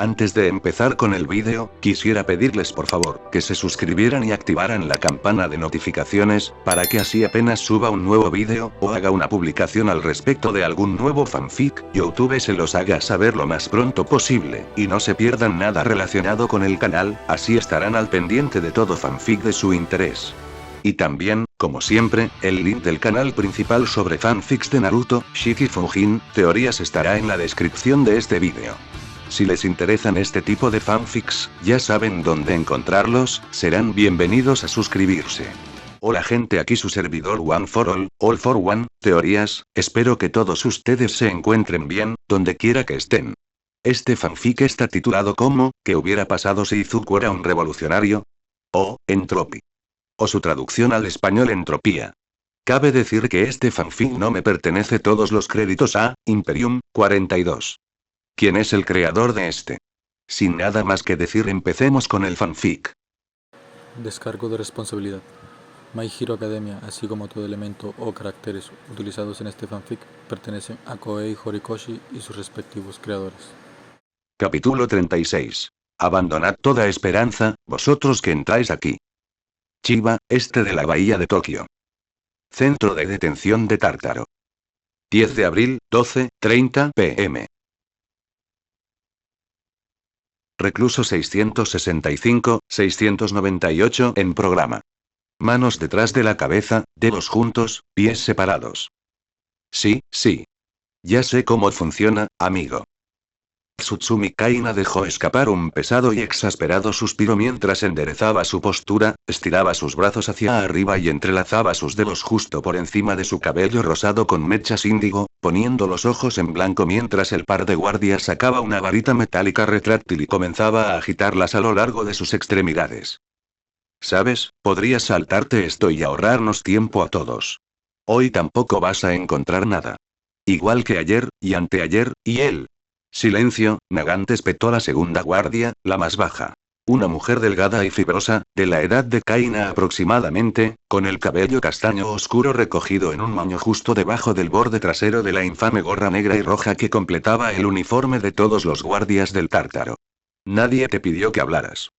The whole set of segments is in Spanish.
Antes de empezar con el vídeo, quisiera pedirles por favor, que se suscribieran y activaran la campana de notificaciones, para que así apenas suba un nuevo vídeo, o haga una publicación al respecto de algún nuevo fanfic, YouTube se los haga saber lo más pronto posible, y no se pierdan nada relacionado con el canal, así estarán al pendiente de todo fanfic de su interés. Y también, como siempre, el link del canal principal sobre fanfics de Naruto, Shiki Fujin, teorías estará en la descripción de este vídeo. Si les interesan este tipo de fanfics, ya saben dónde encontrarlos, serán bienvenidos a suscribirse. Hola gente, aquí su servidor One for All for One, teorías, espero que todos ustedes se encuentren bien, donde quiera que estén. Este fanfic está titulado como, ¿qué hubiera pasado si Izuku era un revolucionario? O, Entropy. O su traducción al español entropía. Cabe decir que este fanfic no me pertenece, todos los créditos a Imperium 42. ¿Quién es el creador de este? Sin nada más que decir, empecemos con el fanfic. Descargo de responsabilidad. My Hero Academia, así como todo elemento o caracteres utilizados en este fanfic, pertenecen a Koei Horikoshi y sus respectivos creadores. Capítulo 36. Abandonad toda esperanza, vosotros que entráis aquí. Chiba, este de la bahía de Tokio. Centro de detención de Tártaro. 10 de abril, 12:30 p.m. Recluso 665, 698 en programa. Manos detrás de la cabeza, dedos juntos, pies separados. Sí. Ya sé cómo funciona, amigo. Tsutsumi Kaina dejó escapar un pesado y exasperado suspiro mientras enderezaba su postura, estiraba sus brazos hacia arriba y entrelazaba sus dedos justo por encima de su cabello rosado con mechas índigo, poniendo los ojos en blanco mientras el par de guardias sacaba una varita metálica retráctil y comenzaba a agitarlas a lo largo de sus extremidades. ¿Sabes? Podrías saltarte esto y ahorrarnos tiempo a todos. Hoy tampoco vas a encontrar nada. Igual que ayer, y anteayer, y él. Silencio, Nagant espetó la segunda guardia, la más baja. Una mujer delgada y fibrosa, de la edad de Kaina aproximadamente, con el cabello castaño oscuro recogido en un moño justo debajo del borde trasero de la infame gorra negra y roja que completaba el uniforme de todos los guardias del Tártaro. Nadie te pidió que hablaras.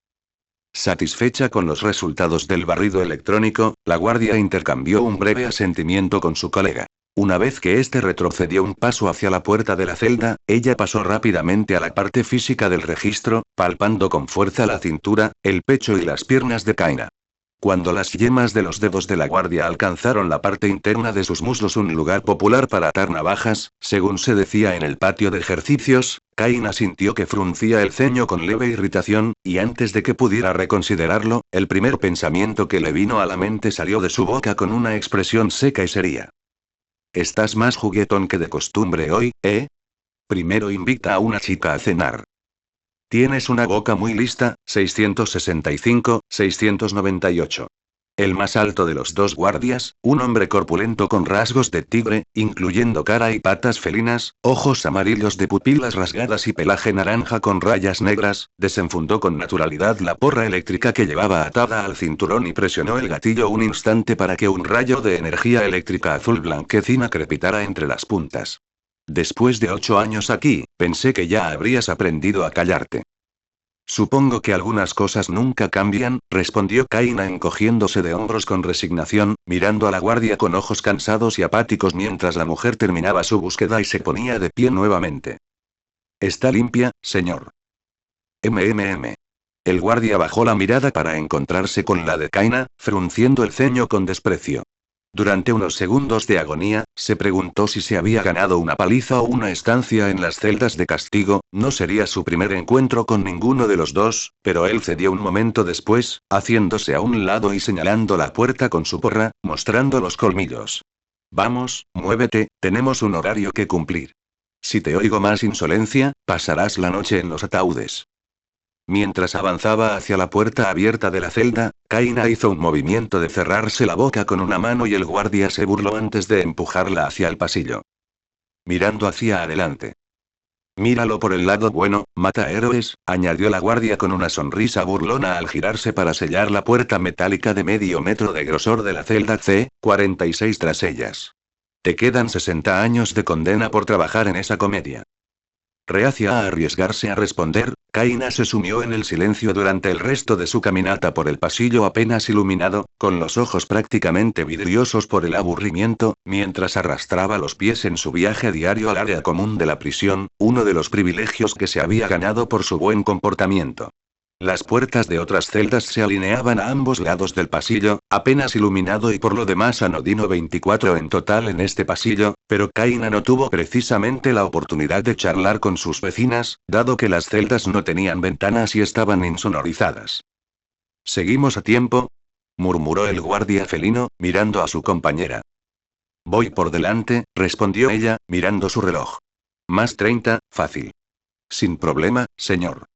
Satisfecha con los resultados del barrido electrónico, la guardia intercambió un breve asentimiento con su colega. Una vez que éste retrocedió un paso hacia la puerta de la celda, ella pasó rápidamente a la parte física del registro, palpando con fuerza la cintura, el pecho y las piernas de Kaina. Cuando las yemas de los dedos de la guardia alcanzaron la parte interna de sus muslos, un lugar popular para atar navajas, según se decía en el patio de ejercicios, Kaina sintió que fruncía el ceño con leve irritación, y antes de que pudiera reconsiderarlo, el primer pensamiento que le vino a la mente salió de su boca con una expresión seca y seria. Estás más juguetón que de costumbre hoy, ¿eh? Primero invita a una chica a cenar. Tienes una boca muy lista, 665, 698. El más alto de los dos guardias, un hombre corpulento con rasgos de tigre, incluyendo cara y patas felinas, ojos amarillos de pupilas rasgadas y pelaje naranja con rayas negras, desenfundó con naturalidad la porra eléctrica que llevaba atada al cinturón y presionó el gatillo un instante para que un rayo de energía eléctrica azul blanquecina crepitara entre las puntas. Después de 8 años aquí, pensé que ya habrías aprendido a callarte. Supongo que algunas cosas nunca cambian, respondió Kaina encogiéndose de hombros con resignación, mirando a la guardia con ojos cansados y apáticos mientras la mujer terminaba su búsqueda y se ponía de pie nuevamente. Está limpia, señor. El guardia bajó la mirada para encontrarse con la de Kaina, frunciendo el ceño con desprecio. Durante unos segundos de agonía, se preguntó si se había ganado una paliza o una estancia en las celdas de castigo. No sería su primer encuentro con ninguno de los dos, pero él cedió un momento después, haciéndose a un lado y señalando la puerta con su porra, mostrando los colmillos. Vamos, muévete, tenemos un horario que cumplir. Si te oigo más insolencia, pasarás la noche en los ataúdes. Mientras avanzaba hacia la puerta abierta de la celda, Kaina hizo un movimiento de cerrarse la boca con una mano y el guardia se burló antes de empujarla hacia el pasillo. Mirando hacia adelante. Míralo por el lado bueno, mata héroes, añadió la guardia con una sonrisa burlona al girarse para sellar la puerta metálica de medio metro de grosor de la celda C-46 tras ellas. Te quedan 60 años de condena por trabajar en esa comedia. Reacia a arriesgarse a responder, Kaina se sumió en el silencio durante el resto de su caminata por el pasillo apenas iluminado, con los ojos prácticamente vidriosos por el aburrimiento, mientras arrastraba los pies en su viaje diario al área común de la prisión, uno de los privilegios que se había ganado por su buen comportamiento. Las puertas de otras celdas se alineaban a ambos lados del pasillo, apenas iluminado y por lo demás anodino 24 en total en este pasillo, pero Kaina no tuvo precisamente la oportunidad de charlar con sus vecinas, dado que las celdas no tenían ventanas y estaban insonorizadas. ¿Seguimos a tiempo?, murmuró el guardia felino, mirando a su compañera. Voy por delante, respondió ella, mirando su reloj. Más 30, fácil. Sin problema, señor.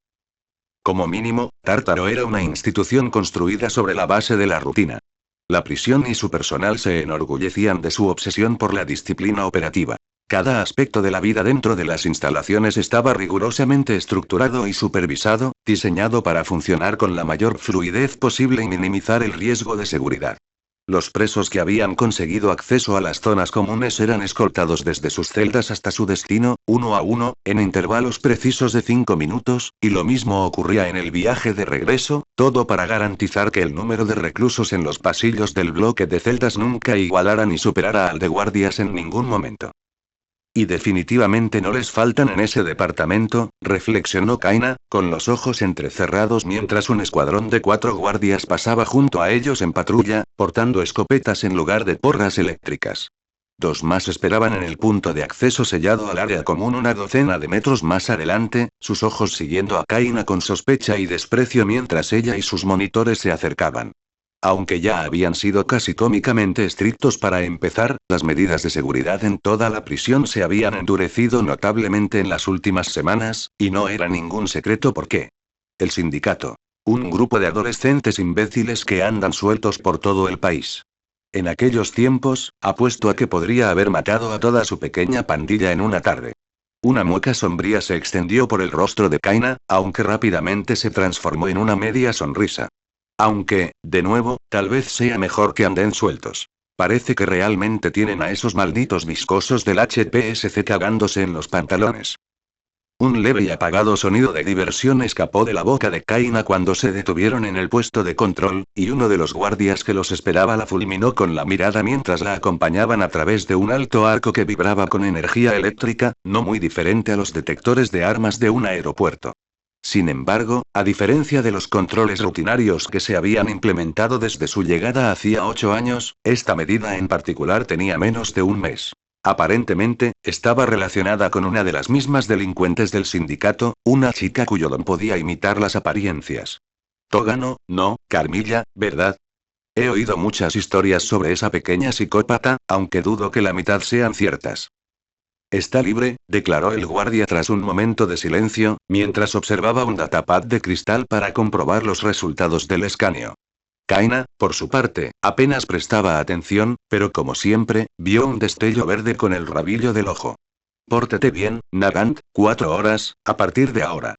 Como mínimo, Tártaro era una institución construida sobre la base de la rutina. La prisión y su personal se enorgullecían de su obsesión por la disciplina operativa. Cada aspecto de la vida dentro de las instalaciones estaba rigurosamente estructurado y supervisado, diseñado para funcionar con la mayor fluidez posible y minimizar el riesgo de seguridad. Los presos que habían conseguido acceso a las zonas comunes eran escoltados desde sus celdas hasta su destino, uno a uno, en intervalos precisos de 5 minutos, y lo mismo ocurría en el viaje de regreso, todo para garantizar que el número de reclusos en los pasillos del bloque de celdas nunca igualara ni superara al de guardias en ningún momento. Y definitivamente no les faltan en ese departamento, reflexionó Kaina, con los ojos entrecerrados mientras un escuadrón de 4 guardias pasaba junto a ellos en patrulla, portando escopetas en lugar de porras eléctricas. 2 más esperaban en el punto de acceso sellado al área común una docena de metros más adelante, sus ojos siguiendo a Kaina con sospecha y desprecio mientras ella y sus monitores se acercaban. Aunque ya habían sido casi cómicamente estrictos para empezar, las medidas de seguridad en toda la prisión se habían endurecido notablemente en las últimas semanas, y no era ningún secreto por qué. El sindicato. Un grupo de adolescentes imbéciles que andan sueltos por todo el país. En aquellos tiempos, apuesto a que podría haber matado a toda su pequeña pandilla en una tarde. Una mueca sombría se extendió por el rostro de Kaina, aunque rápidamente se transformó en una media sonrisa. Aunque, de nuevo, tal vez sea mejor que anden sueltos. Parece que realmente tienen a esos malditos viscosos del HPSC cagándose en los pantalones. Un leve y apagado sonido de diversión escapó de la boca de Kaina cuando se detuvieron en el puesto de control, y uno de los guardias que los esperaba la fulminó con la mirada mientras la acompañaban a través de un alto arco que vibraba con energía eléctrica, no muy diferente a los detectores de armas de un aeropuerto. Sin embargo, a diferencia de los controles rutinarios que se habían implementado desde su llegada hacía 8 años, esta medida en particular tenía menos de un mes. Aparentemente, estaba relacionada con una de las mismas delincuentes del sindicato, una chica cuyo don podía imitar las apariencias. Tógano, no, Carmilla, ¿verdad? He oído muchas historias sobre esa pequeña psicópata, aunque dudo que la mitad sean ciertas. Está libre, declaró el guardia tras un momento de silencio, mientras observaba un datapad de cristal para comprobar los resultados del escaneo. Kaina, por su parte, apenas prestaba atención, pero como siempre, vio un destello verde con el rabillo del ojo. Pórtate bien, Nagant, 4 horas, a partir de ahora.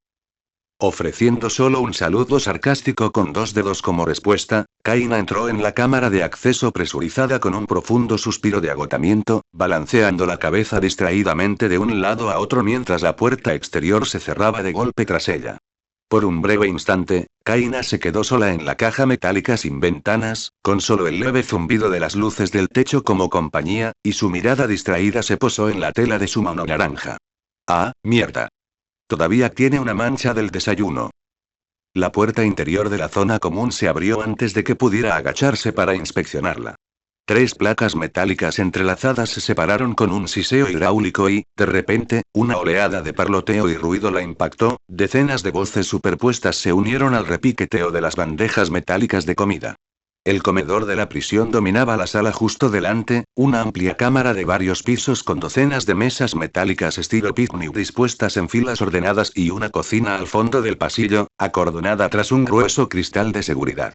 Ofreciendo solo un saludo sarcástico con 2 dedos como respuesta, Kaina entró en la cámara de acceso presurizada con un profundo suspiro de agotamiento, balanceando la cabeza distraídamente de un lado a otro mientras la puerta exterior se cerraba de golpe tras ella. Por un breve instante, Kaina se quedó sola en la caja metálica sin ventanas, con solo el leve zumbido de las luces del techo como compañía, y su mirada distraída se posó en la tela de su mano naranja. ¡Ah, mierda! Todavía tiene una mancha del desayuno. La puerta interior de la zona común se abrió antes de que pudiera agacharse para inspeccionarla. 3 placas metálicas entrelazadas se separaron con un siseo hidráulico y, de repente, una oleada de parloteo y ruido la impactó, decenas de voces superpuestas se unieron al repiqueteo de las bandejas metálicas de comida. El comedor de la prisión dominaba la sala justo delante, una amplia cámara de varios pisos con docenas de mesas metálicas estilo picnic dispuestas en filas ordenadas y una cocina al fondo del pasillo, acordonada tras un grueso cristal de seguridad.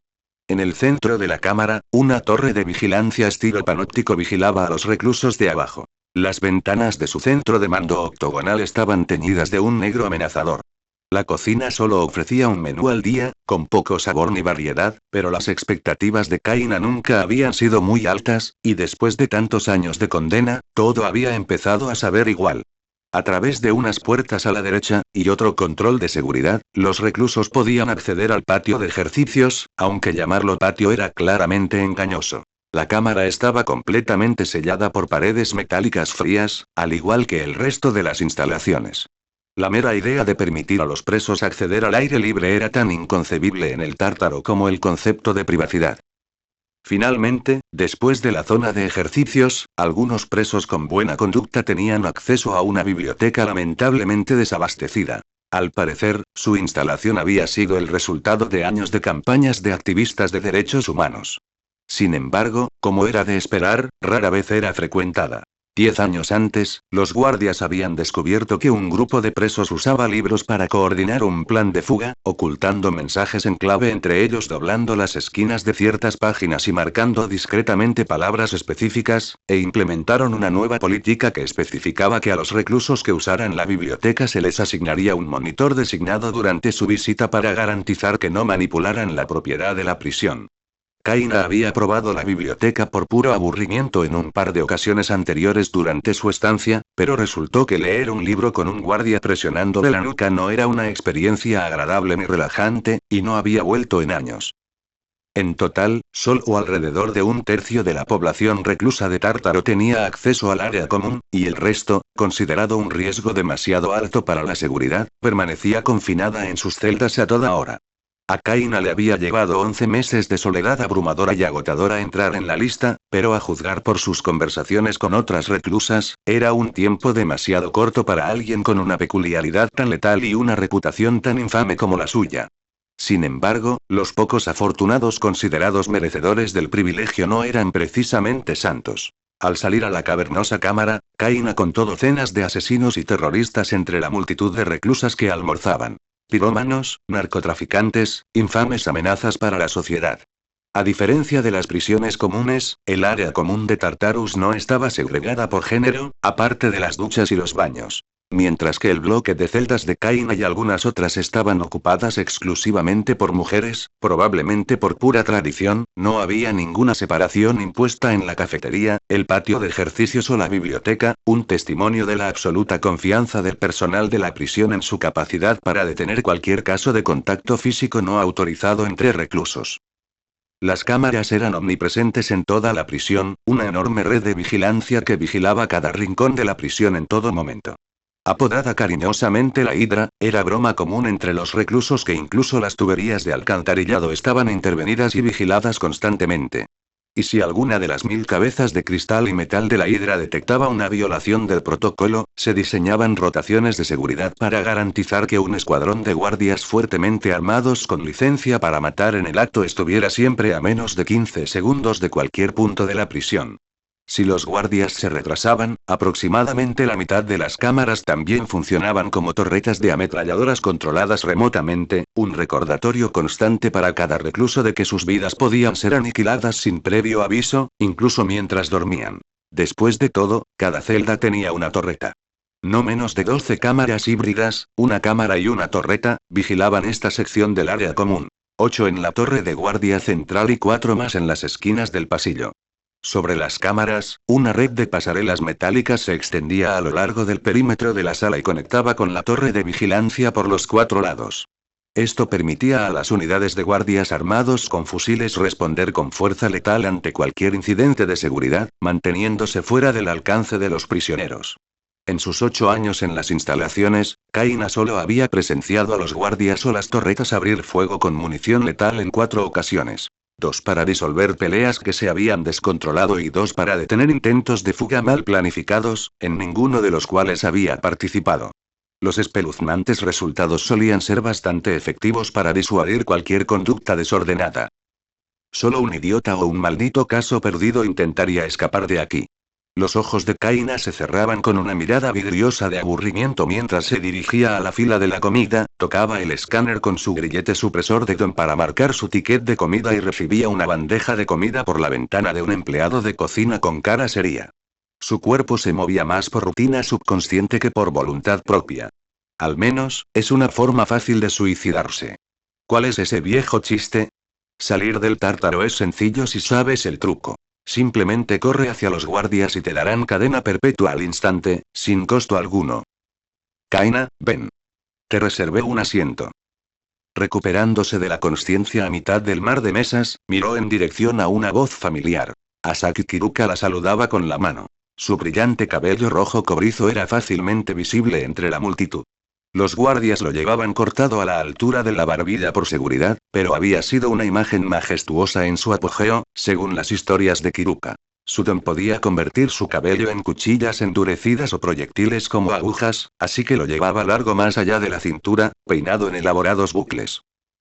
En el centro de la cámara, una torre de vigilancia estilo panóptico vigilaba a los reclusos de abajo. Las ventanas de su centro de mando octogonal estaban teñidas de un negro amenazador. La cocina solo ofrecía un menú al día, con poco sabor ni variedad, pero las expectativas de Kaina nunca habían sido muy altas, y después de tantos años de condena, todo había empezado a saber igual. A través de unas puertas a la derecha, y otro control de seguridad, los reclusos podían acceder al patio de ejercicios, aunque llamarlo patio era claramente engañoso. La cámara estaba completamente sellada por paredes metálicas frías, al igual que el resto de las instalaciones. La mera idea de permitir a los presos acceder al aire libre era tan inconcebible en el Tártaro como el concepto de privacidad. Finalmente, después de la zona de ejercicios, algunos presos con buena conducta tenían acceso a una biblioteca lamentablemente desabastecida. Al parecer, su instalación había sido el resultado de años de campañas de activistas de derechos humanos. Sin embargo, como era de esperar, rara vez era frecuentada. 10 años antes, los guardias habían descubierto que un grupo de presos usaba libros para coordinar un plan de fuga, ocultando mensajes en clave entre ellos, doblando las esquinas de ciertas páginas y marcando discretamente palabras específicas, e implementaron una nueva política que especificaba que a los reclusos que usaran la biblioteca se les asignaría un monitor designado durante su visita para garantizar que no manipularan la propiedad de la prisión. Kaina había probado la biblioteca por puro aburrimiento en un par de ocasiones anteriores durante su estancia, pero resultó que leer un libro con un guardia presionándole la nuca no era una experiencia agradable ni relajante, y no había vuelto en años. En total, solo alrededor de un tercio de la población reclusa de Tártaro tenía acceso al área común, y el resto, considerado un riesgo demasiado alto para la seguridad, permanecía confinada en sus celdas a toda hora. A Kaina le había llevado 11 meses de soledad abrumadora y agotadora entrar en la lista, pero a juzgar por sus conversaciones con otras reclusas, era un tiempo demasiado corto para alguien con una peculiaridad tan letal y una reputación tan infame como la suya. Sin embargo, los pocos afortunados considerados merecedores del privilegio no eran precisamente santos. Al salir a la cavernosa cámara, Kaina contó docenas de asesinos y terroristas entre la multitud de reclusas que almorzaban. Pirómanos, narcotraficantes, infames amenazas para la sociedad. A diferencia de las prisiones comunes, el área común de Tartarus no estaba segregada por género, aparte de las duchas y los baños. Mientras que el bloque de celdas de Kaina y algunas otras estaban ocupadas exclusivamente por mujeres, probablemente por pura tradición, no había ninguna separación impuesta en la cafetería, el patio de ejercicios o la biblioteca, un testimonio de la absoluta confianza del personal de la prisión en su capacidad para detener cualquier caso de contacto físico no autorizado entre reclusos. Las cámaras eran omnipresentes en toda la prisión, una enorme red de vigilancia que vigilaba cada rincón de la prisión en todo momento. Apodada cariñosamente la Hidra, era broma común entre los reclusos que incluso las tuberías de alcantarillado estaban intervenidas y vigiladas constantemente. Y si alguna de las 1000 cabezas de cristal y metal de la Hidra detectaba una violación del protocolo, se diseñaban rotaciones de seguridad para garantizar que un escuadrón de guardias fuertemente armados con licencia para matar en el acto estuviera siempre a menos de 15 segundos de cualquier punto de la prisión. Si los guardias se retrasaban, aproximadamente la mitad de las cámaras también funcionaban como torretas de ametralladoras controladas remotamente, un recordatorio constante para cada recluso de que sus vidas podían ser aniquiladas sin previo aviso, incluso mientras dormían. Después de todo, cada celda tenía una torreta. No menos de 12 cámaras híbridas, una cámara y una torreta, vigilaban esta sección del área común. 8 en la torre de guardia central y 4 más en las esquinas del pasillo. Sobre las cámaras, una red de pasarelas metálicas se extendía a lo largo del perímetro de la sala y conectaba con la torre de vigilancia por los 4 lados. Esto permitía a las unidades de guardias armados con fusiles responder con fuerza letal ante cualquier incidente de seguridad, manteniéndose fuera del alcance de los prisioneros. En sus 8 años en las instalaciones, Kaina solo había presenciado a los guardias o las torretas abrir fuego con munición letal en 4 ocasiones. 2 para disolver peleas que se habían descontrolado y 2 para detener intentos de fuga mal planificados, en ninguno de los cuales había participado. Los espeluznantes resultados solían ser bastante efectivos para disuadir cualquier conducta desordenada. Solo un idiota o un maldito caso perdido intentaría escapar de aquí. Los ojos de Kaina se cerraban con una mirada vidriosa de aburrimiento mientras se dirigía a la fila de la comida, tocaba el escáner con su grillete supresor de don para marcar su ticket de comida y recibía una bandeja de comida por la ventana de un empleado de cocina con cara seria. Su cuerpo se movía más por rutina subconsciente que por voluntad propia. Al menos, es una forma fácil de suicidarse. ¿Cuál es ese viejo chiste? Salir del Tártaro es sencillo si sabes el truco. Simplemente corre hacia los guardias y te darán cadena perpetua al instante, sin costo alguno. Kaina, ven. Te reservé un asiento. Recuperándose de la consciencia a mitad del mar de mesas, miró en dirección a una voz familiar. Asaki Kiruka la saludaba con la mano. Su brillante cabello rojo cobrizo era fácilmente visible entre la multitud. Los guardias lo llevaban cortado a la altura de la barbilla por seguridad, pero había sido una imagen majestuosa en su apogeo, según las historias de Kiruka. Sudon podía convertir su cabello en cuchillas endurecidas o proyectiles como agujas, así que lo llevaba largo más allá de la cintura, peinado en elaborados bucles.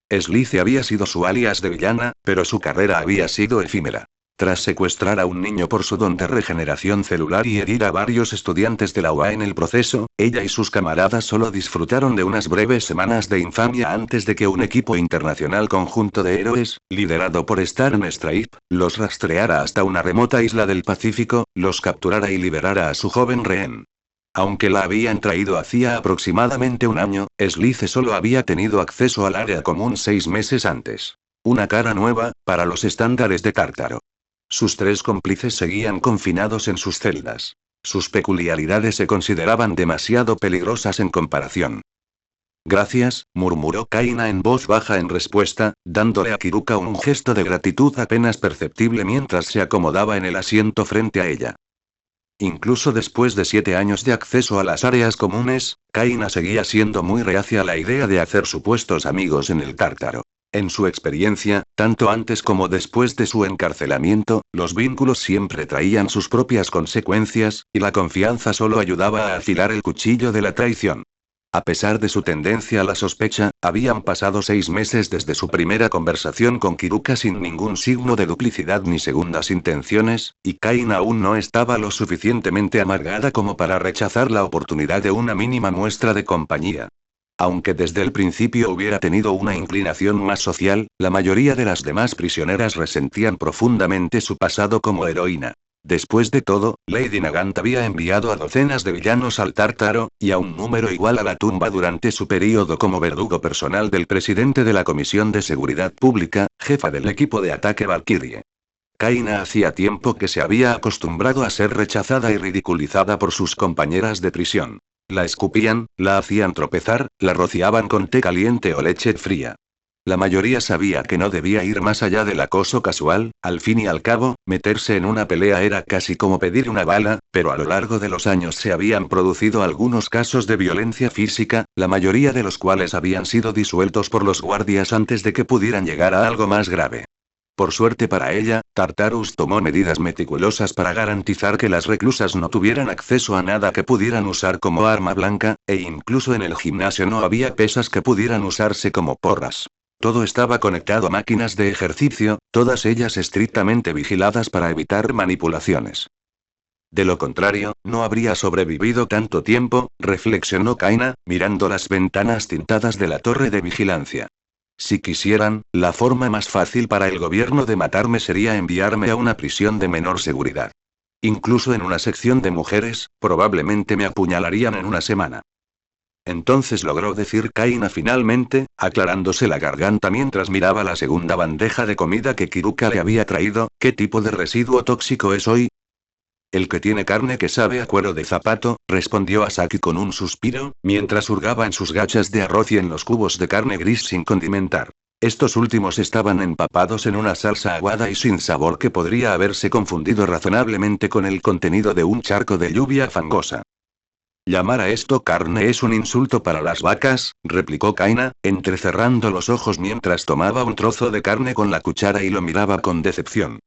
Slice había sido su alias de villana, pero su carrera había sido efímera. Tras secuestrar a un niño por su don de regeneración celular y herir a varios estudiantes de la UA en el proceso, ella y sus camaradas solo disfrutaron de unas breves semanas de infamia antes de que un equipo internacional conjunto de héroes, liderado por Stern Stripe, los rastreara hasta una remota isla del Pacífico, los capturara y liberara a su joven rehén. Aunque la habían traído hacía aproximadamente un año, Slice solo había tenido acceso al área común 6 meses antes. Una cara nueva, para los estándares de Tártaro. Sus 3 cómplices seguían confinados en sus celdas. Sus peculiaridades se consideraban demasiado peligrosas en comparación. Gracias, murmuró Kaina en voz baja en respuesta, dándole a Kiruka un gesto de gratitud apenas perceptible mientras se acomodaba en el asiento frente a ella. Incluso después de 7 años de acceso a las áreas comunes, Kaina seguía siendo muy reacia a la idea de hacer supuestos amigos en el Tártaro. En su experiencia, tanto antes como después de su encarcelamiento, los vínculos siempre traían sus propias consecuencias, y la confianza solo ayudaba a afilar el cuchillo de la traición. A pesar de su tendencia a la sospecha, habían pasado 6 meses desde su primera conversación con Kiruka sin ningún signo de duplicidad ni segundas intenciones, y Kaina aún no estaba lo suficientemente amargada como para rechazar la oportunidad de una mínima muestra de compañía. Aunque desde el principio hubiera tenido una inclinación más social, la mayoría de las demás prisioneras resentían profundamente su pasado como heroína. Después de todo, Lady Nagant había enviado a docenas de villanos al Tártaro, y a un número igual a la tumba durante su período como verdugo personal del presidente de la Comisión de Seguridad Pública, jefa del equipo de ataque Valkyrie. Kaina hacía tiempo que se había acostumbrado a ser rechazada y ridiculizada por sus compañeras de prisión. La escupían, la hacían tropezar, la rociaban con té caliente o leche fría. La mayoría sabía que no debía ir más allá del acoso casual, al fin y al cabo, meterse en una pelea era casi como pedir una bala, pero a lo largo de los años se habían producido algunos casos de violencia física, la mayoría de los cuales habían sido disueltos por los guardias antes de que pudieran llegar a algo más grave. Por suerte para ella, Tartarus tomó medidas meticulosas para garantizar que las reclusas no tuvieran acceso a nada que pudieran usar como arma blanca, e incluso en el gimnasio no había pesas que pudieran usarse como porras. Todo estaba conectado a máquinas de ejercicio, todas ellas estrictamente vigiladas para evitar manipulaciones. De lo contrario, no habría sobrevivido tanto tiempo, reflexionó Kaina, mirando las ventanas tintadas de la torre de vigilancia. Si quisieran, la forma más fácil para el gobierno de matarme sería enviarme a una prisión de menor seguridad. Incluso en una sección de mujeres, probablemente me apuñalarían en una semana. Entonces logró decir Kaina finalmente, aclarándose la garganta mientras miraba la segunda bandeja de comida que Kiruka le había traído. ¿Qué tipo de residuo tóxico es hoy? El que tiene carne que sabe a cuero de zapato, respondió Asaki con un suspiro, mientras hurgaba en sus gachas de arroz y en los cubos de carne gris sin condimentar. Estos últimos estaban empapados en una salsa aguada y sin sabor que podría haberse confundido razonablemente con el contenido de un charco de lluvia fangosa. Llamar a esto carne es un insulto para las vacas, replicó Kaina, entrecerrando los ojos mientras tomaba un trozo de carne con la cuchara y lo miraba con decepción.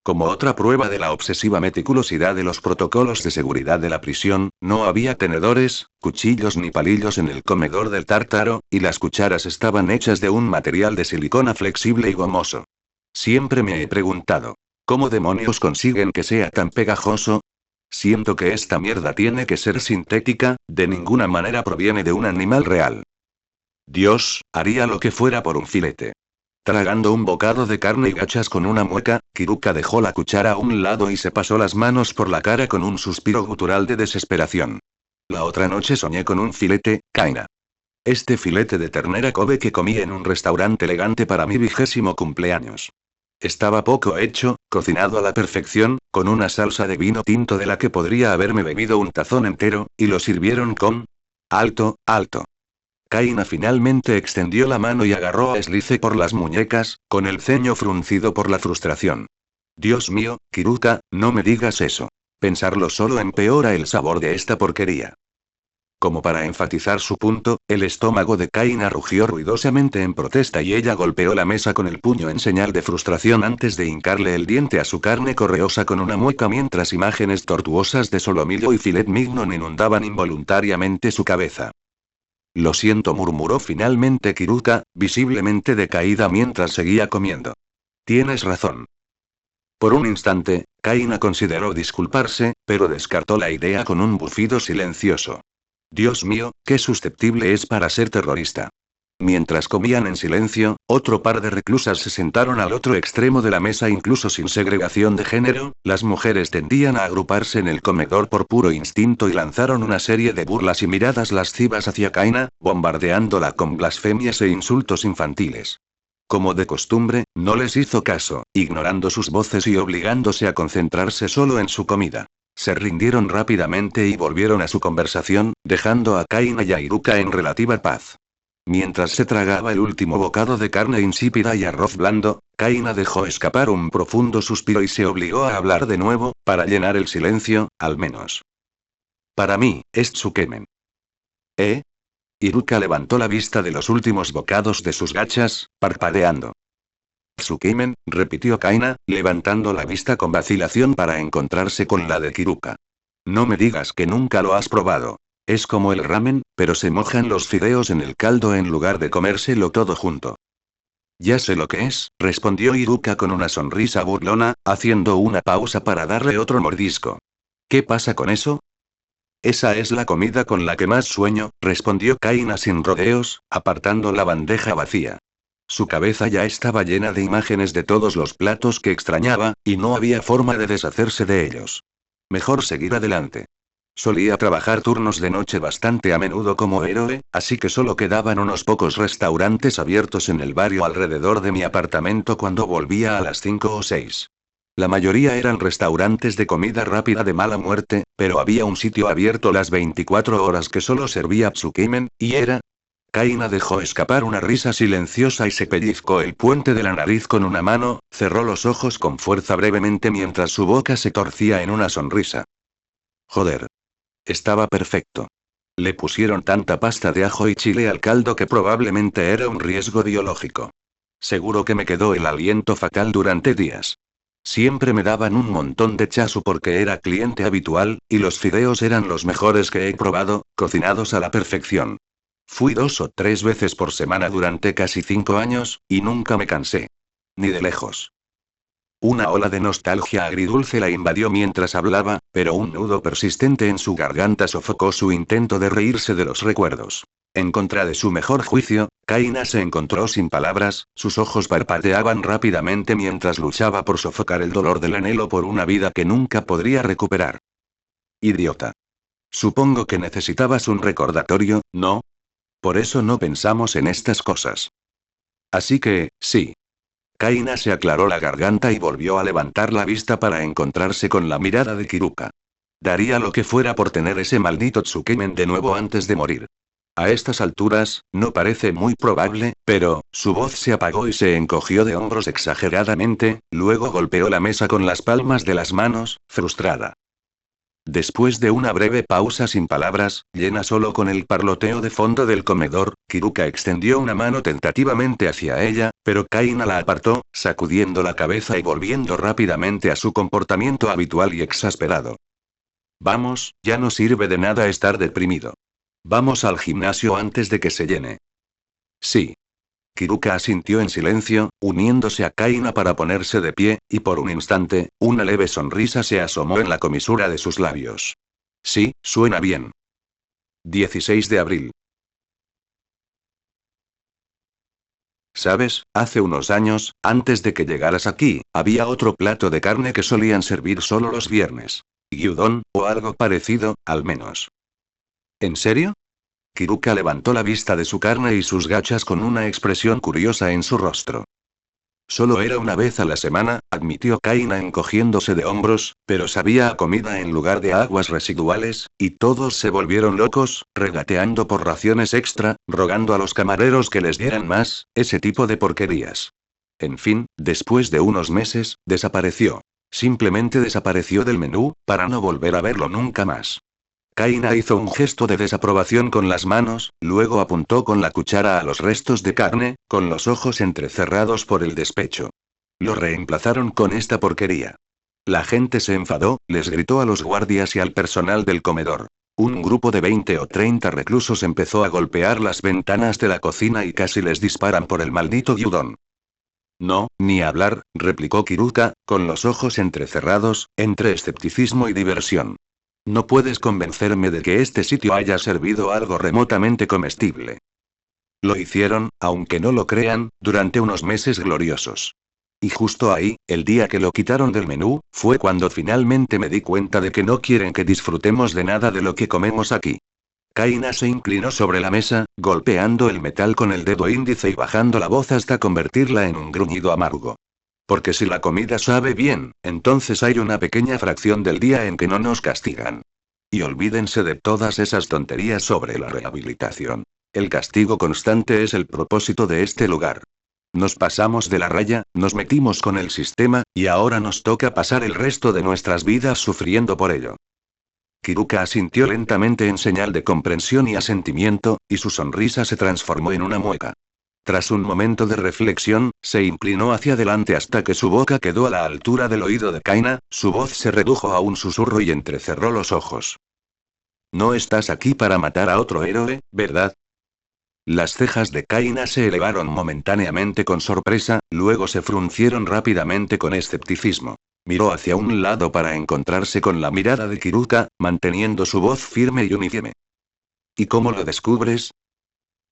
Como otra prueba de la obsesiva meticulosidad de los protocolos de seguridad de la prisión, no había tenedores, cuchillos ni palillos en el comedor del Tártaro, y las cucharas estaban hechas de un material de silicona flexible y gomoso. Siempre me he preguntado, ¿cómo demonios consiguen que sea tan pegajoso? Siento que esta mierda tiene que ser sintética, de ninguna manera proviene de un animal real. Dios, haría lo que fuera por un filete. Tragando un bocado de carne y gachas con una mueca, Kiruka dejó la cuchara a un lado y se pasó las manos por la cara con un suspiro gutural de desesperación. La otra noche soñé con un filete, Kaina. Este filete de ternera Kobe que comí en un restaurante elegante para mi 20º cumpleaños. Estaba poco hecho, cocinado a la perfección, con una salsa de vino tinto de la que podría haberme bebido un tazón entero, y lo sirvieron con Alto, alto. Kaina finalmente extendió la mano y agarró a Slice por las muñecas, con el ceño fruncido por la frustración. Dios mío, Kiruka, no me digas eso. Pensarlo solo empeora el sabor de esta porquería. Como para enfatizar su punto, el estómago de Kaina rugió ruidosamente en protesta y ella golpeó la mesa con el puño en señal de frustración antes de hincarle el diente a su carne correosa con una mueca mientras imágenes tortuosas de solomillo y filet mignon inundaban involuntariamente su cabeza. Lo siento, murmuró finalmente Kiruka, visiblemente decaída mientras seguía comiendo. Tienes razón. Por un instante, Kaina consideró disculparse, pero descartó la idea con un bufido silencioso. Dios mío, qué susceptible es para ser terrorista. Mientras comían en silencio, otro par de reclusas se sentaron al otro extremo de la mesa incluso sin segregación de género, las mujeres tendían a agruparse en el comedor por puro instinto y lanzaron una serie de burlas y miradas lascivas hacia Kaina, bombardeándola con blasfemias e insultos infantiles. Como de costumbre, no les hizo caso, ignorando sus voces y obligándose a concentrarse solo en su comida. Se rindieron rápidamente y volvieron a su conversación, dejando a Kaina y a Iruka en relativa paz. Mientras se tragaba el último bocado de carne insípida y arroz blando, Kaina dejó escapar un profundo suspiro y se obligó a hablar de nuevo, para llenar el silencio, al menos. Para mí, es Tsukemen. ¿Eh? Iruka levantó la vista de los últimos bocados de sus gachas, parpadeando. Tsukemen, repitió Kaina, levantando la vista con vacilación para encontrarse con la de Kiruka. No me digas que nunca lo has probado. Es como el ramen, pero se mojan los fideos en el caldo en lugar de comérselo todo junto. Ya sé lo que es, respondió Iruka con una sonrisa burlona, haciendo una pausa para darle otro mordisco. ¿Qué pasa con eso? Esa es la comida con la que más sueño, respondió Kaina sin rodeos, apartando la bandeja vacía. Su cabeza ya estaba llena de imágenes de todos los platos que extrañaba, y no había forma de deshacerse de ellos. Mejor seguir adelante. Solía trabajar turnos de noche bastante a menudo como héroe, así que solo quedaban unos pocos restaurantes abiertos en el barrio alrededor de mi apartamento cuando volvía a las 5 o 6. La mayoría eran restaurantes de comida rápida de mala muerte, pero había un sitio abierto las 24 horas que solo servía Tsukemen, y era... Kaina dejó escapar una risa silenciosa y se pellizcó el puente de la nariz con una mano, cerró los ojos con fuerza brevemente mientras su boca se torcía en una sonrisa. Joder. Estaba perfecto. Le pusieron tanta pasta de ajo y chile al caldo que probablemente era un riesgo biológico. Seguro que me quedó el aliento fatal durante días. Siempre me daban un montón de chasu porque era cliente habitual, y los fideos eran los mejores que he probado, cocinados a la perfección. Fui 2 o 3 veces por semana durante casi 5 años, y nunca me cansé. Ni de lejos. Una ola de nostalgia agridulce la invadió mientras hablaba, pero un nudo persistente en su garganta sofocó su intento de reírse de los recuerdos. En contra de su mejor juicio, Kaina se encontró sin palabras, sus ojos parpadeaban rápidamente mientras luchaba por sofocar el dolor del anhelo por una vida que nunca podría recuperar. Idiota. Supongo que necesitabas un recordatorio, ¿no? Por eso no pensamos en estas cosas. Así que, sí. Kaina se aclaró la garganta y volvió a levantar la vista para encontrarse con la mirada de Kiruka. Daría lo que fuera por tener ese maldito Tsukemen de nuevo antes de morir. A estas alturas, no parece muy probable, pero, su voz se apagó y se encogió de hombros exageradamente, luego golpeó la mesa con las palmas de las manos, frustrada. Después de una breve pausa sin palabras, llena solo con el parloteo de fondo del comedor, Kiruka extendió una mano tentativamente hacia ella, pero Kaina la apartó, sacudiendo la cabeza y volviendo rápidamente a su comportamiento habitual y exasperado. Vamos, ya no sirve de nada estar deprimido. Vamos al gimnasio antes de que se llene. Sí. Kiruka asintió en silencio, uniéndose a Kaina para ponerse de pie, y por un instante, una leve sonrisa se asomó en la comisura de sus labios. Sí, suena bien. 16 de abril. ¿Sabes? Hace unos años, antes de que llegaras aquí, había otro plato de carne que solían servir solo los viernes. Gyudon, o algo parecido, al menos. ¿En serio? Kiruka levantó la vista de su carne y sus gachas con una expresión curiosa en su rostro. Solo era una vez a la semana, admitió Kaina encogiéndose de hombros, pero sabía a comida en lugar de aguas residuales, y todos se volvieron locos, regateando por raciones extra, rogando a los camareros que les dieran más, ese tipo de porquerías. En fin, después de unos meses, desapareció. Simplemente desapareció del menú, para no volver a verlo nunca más. Kaina hizo un gesto de desaprobación con las manos, luego apuntó con la cuchara a los restos de carne, con los ojos entrecerrados por el despecho. Lo reemplazaron con esta porquería. La gente se enfadó, les gritó a los guardias y al personal del comedor. Un grupo de 20 o 30 reclusos empezó a golpear las ventanas de la cocina y casi les disparan por el maldito gyudon. No, ni hablar, replicó Kiruka, con los ojos entrecerrados, entre escepticismo y diversión. No puedes convencerme de que este sitio haya servido algo remotamente comestible. Lo hicieron, aunque no lo crean, durante unos meses gloriosos. Y justo ahí, el día que lo quitaron del menú, fue cuando finalmente me di cuenta de que no quieren que disfrutemos de nada de lo que comemos aquí. Kaina se inclinó sobre la mesa, golpeando el metal con el dedo índice y bajando la voz hasta convertirla en un gruñido amargo. Porque si la comida sabe bien, entonces hay una pequeña fracción del día en que no nos castigan. Y olvídense de todas esas tonterías sobre la rehabilitación. El castigo constante es el propósito de este lugar. Nos pasamos de la raya, nos metimos con el sistema, y ahora nos toca pasar el resto de nuestras vidas sufriendo por ello. Kiruka asintió lentamente en señal de comprensión y asentimiento, y su sonrisa se transformó en una mueca. Tras un momento de reflexión, se inclinó hacia adelante hasta que su boca quedó a la altura del oído de Kaina, su voz se redujo a un susurro y entrecerró los ojos. No estás aquí para matar a otro héroe, ¿verdad? Las cejas de Kaina se elevaron momentáneamente con sorpresa, luego se fruncieron rápidamente con escepticismo. Miró hacia un lado para encontrarse con la mirada de Kiruka, manteniendo su voz firme y uniforme. ¿Y cómo lo descubres?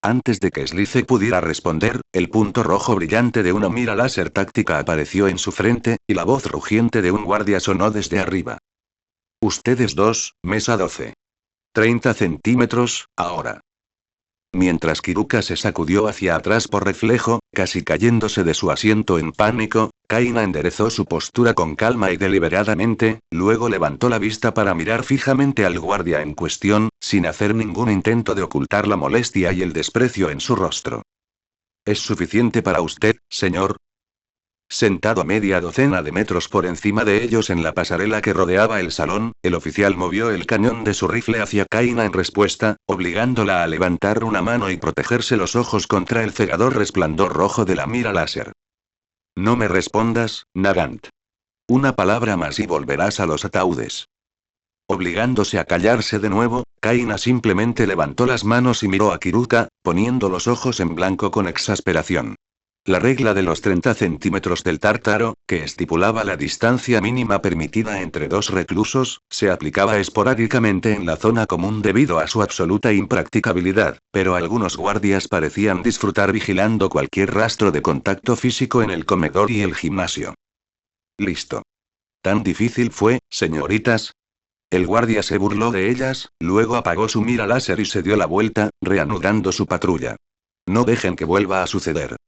Antes de que Slice pudiera responder, el punto rojo brillante de una mira láser táctica apareció en su frente, y la voz rugiente de un guardia sonó desde arriba. Ustedes dos, mesa 12. 30 centímetros, ahora. Mientras Kiruka se sacudió hacia atrás por reflejo, casi cayéndose de su asiento en pánico, Kaina enderezó su postura con calma y deliberadamente, luego levantó la vista para mirar fijamente al guardia en cuestión, sin hacer ningún intento de ocultar la molestia y el desprecio en su rostro. ¿Es suficiente para usted, señor? Sentado a media docena de metros por encima de ellos en la pasarela que rodeaba el salón, el oficial movió el cañón de su rifle hacia Kaina en respuesta, obligándola a levantar una mano y protegerse los ojos contra el cegador resplandor rojo de la mira láser. No me respondas, Nagant. Una palabra más y volverás a los ataúdes. Obligándose a callarse de nuevo, Kaina simplemente levantó las manos y miró a Kiruka, poniendo los ojos en blanco con exasperación. La regla de los 30 centímetros del tártaro, que estipulaba la distancia mínima permitida entre dos reclusos, se aplicaba esporádicamente en la zona común debido a su absoluta impracticabilidad, pero algunos guardias parecían disfrutar vigilando cualquier rastro de contacto físico en el comedor y el gimnasio. Listo. ¿Tan difícil fue, señoritas? El guardia se burló de ellas, luego apagó su mira láser y se dio la vuelta, reanudando su patrulla. No dejen que vuelva a suceder.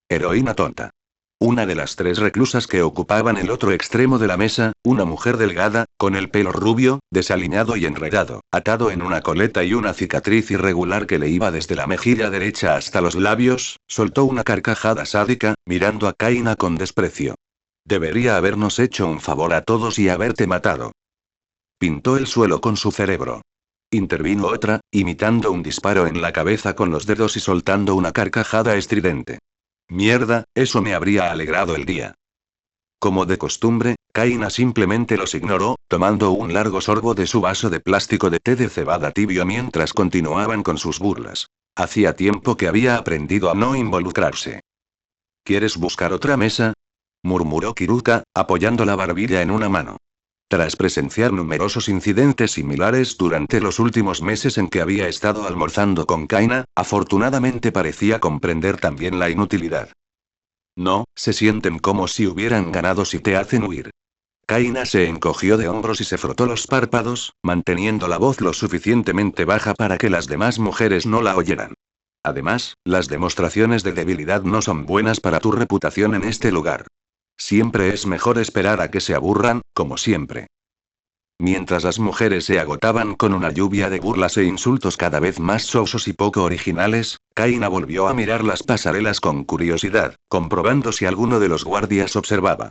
Heroína tonta. Una de las tres reclusas que ocupaban el otro extremo de la mesa, una mujer delgada, con el pelo rubio, desaliñado y enredado, atado en una coleta y una cicatriz irregular que le iba desde la mejilla derecha hasta los labios, soltó una carcajada sádica, mirando a Kaina con desprecio. Debería habernos hecho un favor a todos y haberte matado. Pintó el suelo con su cerebro. Intervino otra, imitando un disparo en la cabeza con los dedos y soltando una carcajada estridente. Mierda, eso me habría alegrado el día. Como de costumbre, Kaina simplemente los ignoró, tomando un largo sorbo de su vaso de plástico de té de cebada tibio mientras continuaban con sus burlas. Hacía tiempo que había aprendido a no involucrarse. ¿Quieres buscar otra mesa? Murmuró Kiruka, apoyando la barbilla en una mano. Tras presenciar numerosos incidentes similares durante los últimos meses en que había estado almorzando con Kaina, afortunadamente parecía comprender también la inutilidad. No, se sienten como si hubieran ganado si te hacen huir. Kaina se encogió de hombros y se frotó los párpados, manteniendo la voz lo suficientemente baja para que las demás mujeres no la oyeran. Además, las demostraciones de debilidad no son buenas para tu reputación en este lugar. Siempre es mejor esperar a que se aburran, como siempre. Mientras las mujeres se agotaban con una lluvia de burlas e insultos cada vez más sosos y poco originales, Kaina volvió a mirar las pasarelas con curiosidad, comprobando si alguno de los guardias observaba.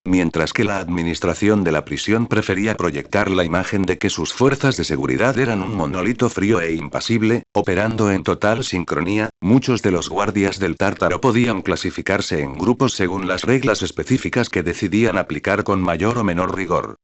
Mientras que la administración de la prisión prefería proyectar la imagen de que sus fuerzas de seguridad eran un monolito frío e impasible, operando en total sincronía, muchos de los guardias del Tártaro podían clasificarse en grupos según las reglas específicas que decidían aplicar con mayor o menor rigor.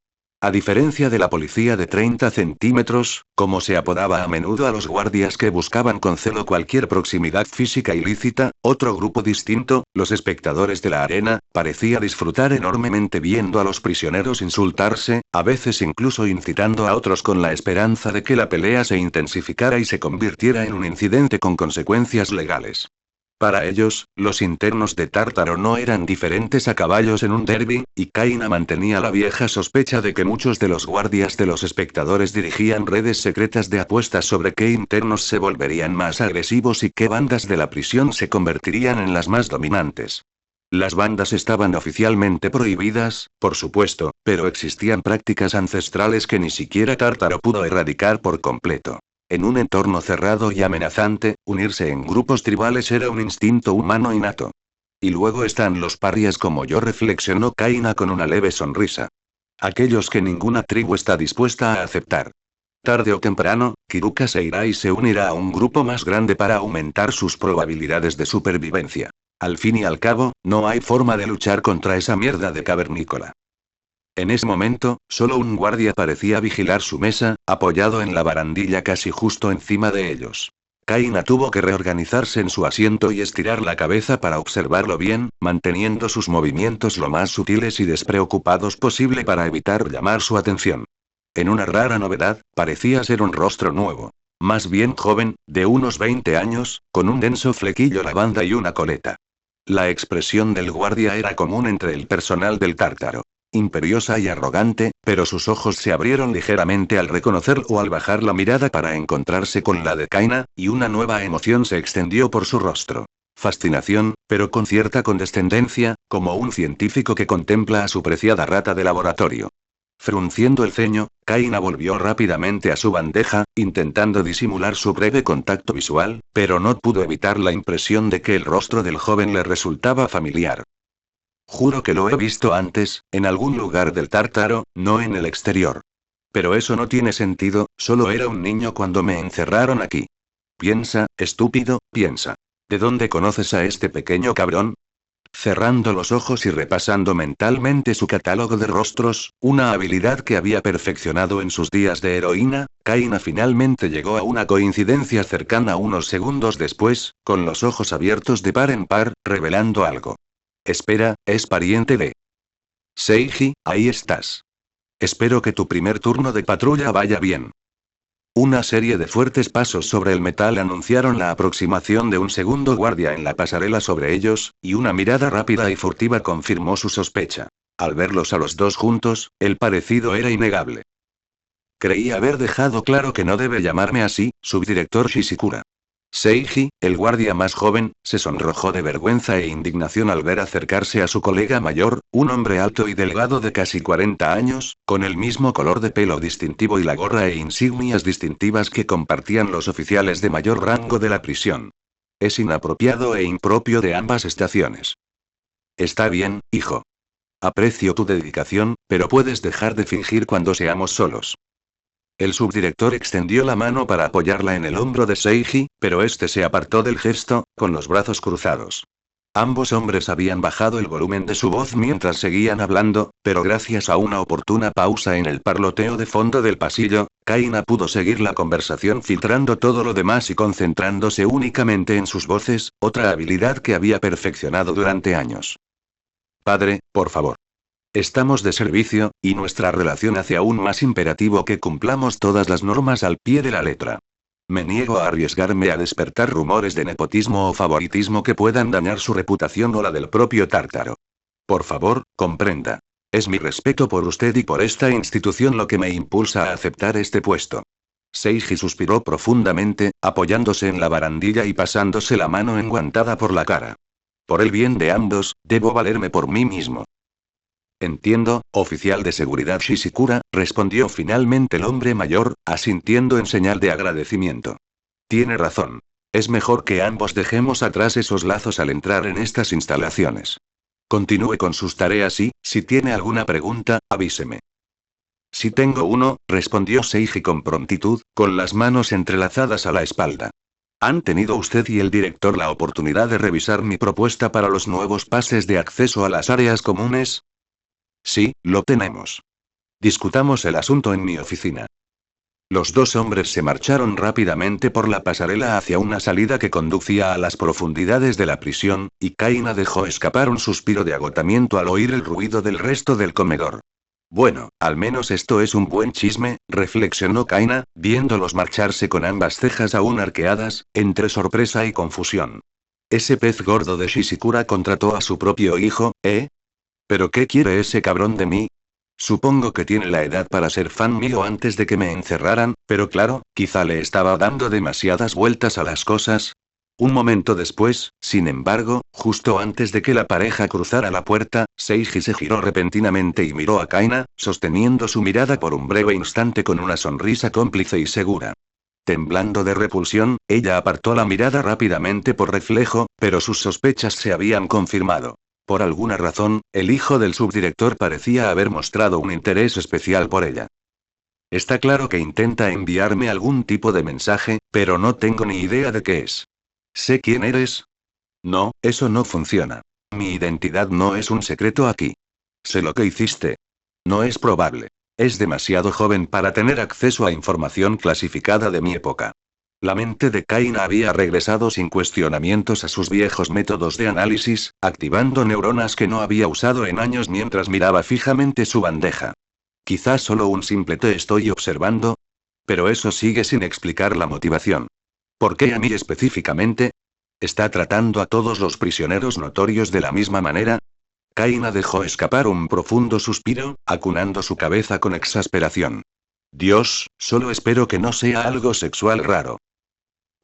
A diferencia de la policía de 30 centímetros, como se apodaba a menudo a los guardias que buscaban con celo cualquier proximidad física ilícita, otro grupo distinto, los espectadores de la arena, parecía disfrutar enormemente viendo a los prisioneros insultarse, a veces incluso incitando a otros con la esperanza de que la pelea se intensificara y se convirtiera en un incidente con consecuencias legales. Para ellos, los internos de Tártaro no eran diferentes a caballos en un derby, y Kaina mantenía la vieja sospecha de que muchos de los guardias de los espectadores dirigían redes secretas de apuestas sobre qué internos se volverían más agresivos y qué bandas de la prisión se convertirían en las más dominantes. Las bandas estaban oficialmente prohibidas, por supuesto, pero existían prácticas ancestrales que ni siquiera Tártaro pudo erradicar por completo. En un entorno cerrado y amenazante, unirse en grupos tribales era un instinto humano innato. Y luego están los parias como yo, reflexionó Kaina con una leve sonrisa. Aquellos que ninguna tribu está dispuesta a aceptar. Tarde o temprano, Kiruka se irá y se unirá a un grupo más grande para aumentar sus probabilidades de supervivencia. Al fin y al cabo, no hay forma de luchar contra esa mierda de cavernícola. En ese momento, solo un guardia parecía vigilar su mesa, apoyado en la barandilla casi justo encima de ellos. Kaina tuvo que reorganizarse en su asiento y estirar la cabeza para observarlo bien, manteniendo sus movimientos lo más sutiles y despreocupados posible para evitar llamar su atención. En una rara novedad, parecía ser un rostro nuevo. Más bien joven, de unos 20 años, con un denso flequillo lavanda y una coleta. La expresión del guardia era común entre el personal del Tártaro. Imperiosa y arrogante, pero sus ojos se abrieron ligeramente al reconocer o al bajar la mirada para encontrarse con la de Kaina, y una nueva emoción se extendió por su rostro. Fascinación, pero con cierta condescendencia, como un científico que contempla a su preciada rata de laboratorio. Frunciendo el ceño, Kaina volvió rápidamente a su bandeja, intentando disimular su breve contacto visual, pero no pudo evitar la impresión de que el rostro del joven le resultaba familiar. Juro que lo he visto antes, en algún lugar del Tártaro, no en el exterior. Pero eso no tiene sentido, solo era un niño cuando me encerraron aquí. Piensa, estúpido, piensa. ¿De dónde conoces a este pequeño cabrón? Cerrando los ojos y repasando mentalmente su catálogo de rostros, una habilidad que había perfeccionado en sus días de heroína, Kaina finalmente llegó a una coincidencia cercana unos segundos después, con los ojos abiertos de par en par, revelando algo. Espera, es pariente de Seiji, ahí estás. Espero que tu primer turno de patrulla vaya bien. Una serie de fuertes pasos sobre el metal anunciaron la aproximación de un segundo guardia en la pasarela sobre ellos, y una mirada rápida y furtiva confirmó su sospecha. Al verlos a los dos juntos, el parecido era innegable. Creí haber dejado claro que no debe llamarme así, subdirector Shishikura. Seiji, el guardia más joven, se sonrojó de vergüenza e indignación al ver acercarse a su colega mayor, un hombre alto y delgado de casi 40 años, con el mismo color de pelo distintivo y la gorra e insignias distintivas que compartían los oficiales de mayor rango de la prisión. Es inapropiado e impropio de ambas estaciones. Está bien, hijo. Aprecio tu dedicación, pero puedes dejar de fingir cuando seamos solos. El subdirector extendió la mano para apoyarla en el hombro de Seiji, pero este se apartó del gesto, con los brazos cruzados. Ambos hombres habían bajado el volumen de su voz mientras seguían hablando, pero gracias a una oportuna pausa en el parloteo de fondo del pasillo, Kaina pudo seguir la conversación filtrando todo lo demás y concentrándose únicamente en sus voces, otra habilidad que había perfeccionado durante años. Padre, por favor. Estamos de servicio, y nuestra relación hace aún más imperativo que cumplamos todas las normas al pie de la letra. Me niego a arriesgarme a despertar rumores de nepotismo o favoritismo que puedan dañar su reputación o la del propio Tártaro. Por favor, comprenda. Es mi respeto por usted y por esta institución lo que me impulsa a aceptar este puesto. Seiji suspiró profundamente, apoyándose en la barandilla y pasándose la mano enguantada por la cara. Por el bien de ambos, debo valerme por mí mismo. Entiendo, oficial de seguridad Shishikura, respondió finalmente el hombre mayor, asintiendo en señal de agradecimiento. Tiene razón. Es mejor que ambos dejemos atrás esos lazos al entrar en estas instalaciones. Continúe con sus tareas y, si tiene alguna pregunta, avíseme. Si tengo uno, respondió Seiji con prontitud, con las manos entrelazadas a la espalda. ¿Han tenido usted y el director la oportunidad de revisar mi propuesta para los nuevos pases de acceso a las áreas comunes? Sí, lo tenemos. Discutamos el asunto en mi oficina. Los dos hombres se marcharon rápidamente por la pasarela hacia una salida que conducía a las profundidades de la prisión, y Kaina dejó escapar un suspiro de agotamiento al oír el ruido del resto del comedor. Bueno, al menos esto es un buen chisme, reflexionó Kaina, viéndolos marcharse con ambas cejas aún arqueadas, entre sorpresa y confusión. Ese pez gordo de Shishikura contrató a su propio hijo, ¿eh? ¿Pero qué quiere ese cabrón de mí? Supongo que tiene la edad para ser fan mío antes de que me encerraran, pero claro, quizá le estaba dando demasiadas vueltas a las cosas. Un momento después, sin embargo, justo antes de que la pareja cruzara la puerta, Seiji se giró repentinamente y miró a Kaina, sosteniendo su mirada por un breve instante con una sonrisa cómplice y segura. Temblando de repulsión, ella apartó la mirada rápidamente por reflejo, pero sus sospechas se habían confirmado. Por alguna razón, el hijo del subdirector parecía haber mostrado un interés especial por ella. Está claro que intenta enviarme algún tipo de mensaje, pero no tengo ni idea de qué es. ¿Sé quién eres? No, eso no funciona. Mi identidad no es un secreto aquí. Sé lo que hiciste. No es probable. Es demasiado joven para tener acceso a información clasificada de mi época. La mente de Kaina había regresado sin cuestionamientos a sus viejos métodos de análisis, activando neuronas que no había usado en años mientras miraba fijamente su bandeja. Quizás solo un simple te estoy observando. Pero eso sigue sin explicar la motivación. ¿Por qué a mí específicamente? ¿Está tratando a todos los prisioneros notorios de la misma manera? Kaina dejó escapar un profundo suspiro, acunando su cabeza con exasperación. Dios, solo espero que no sea algo sexual raro.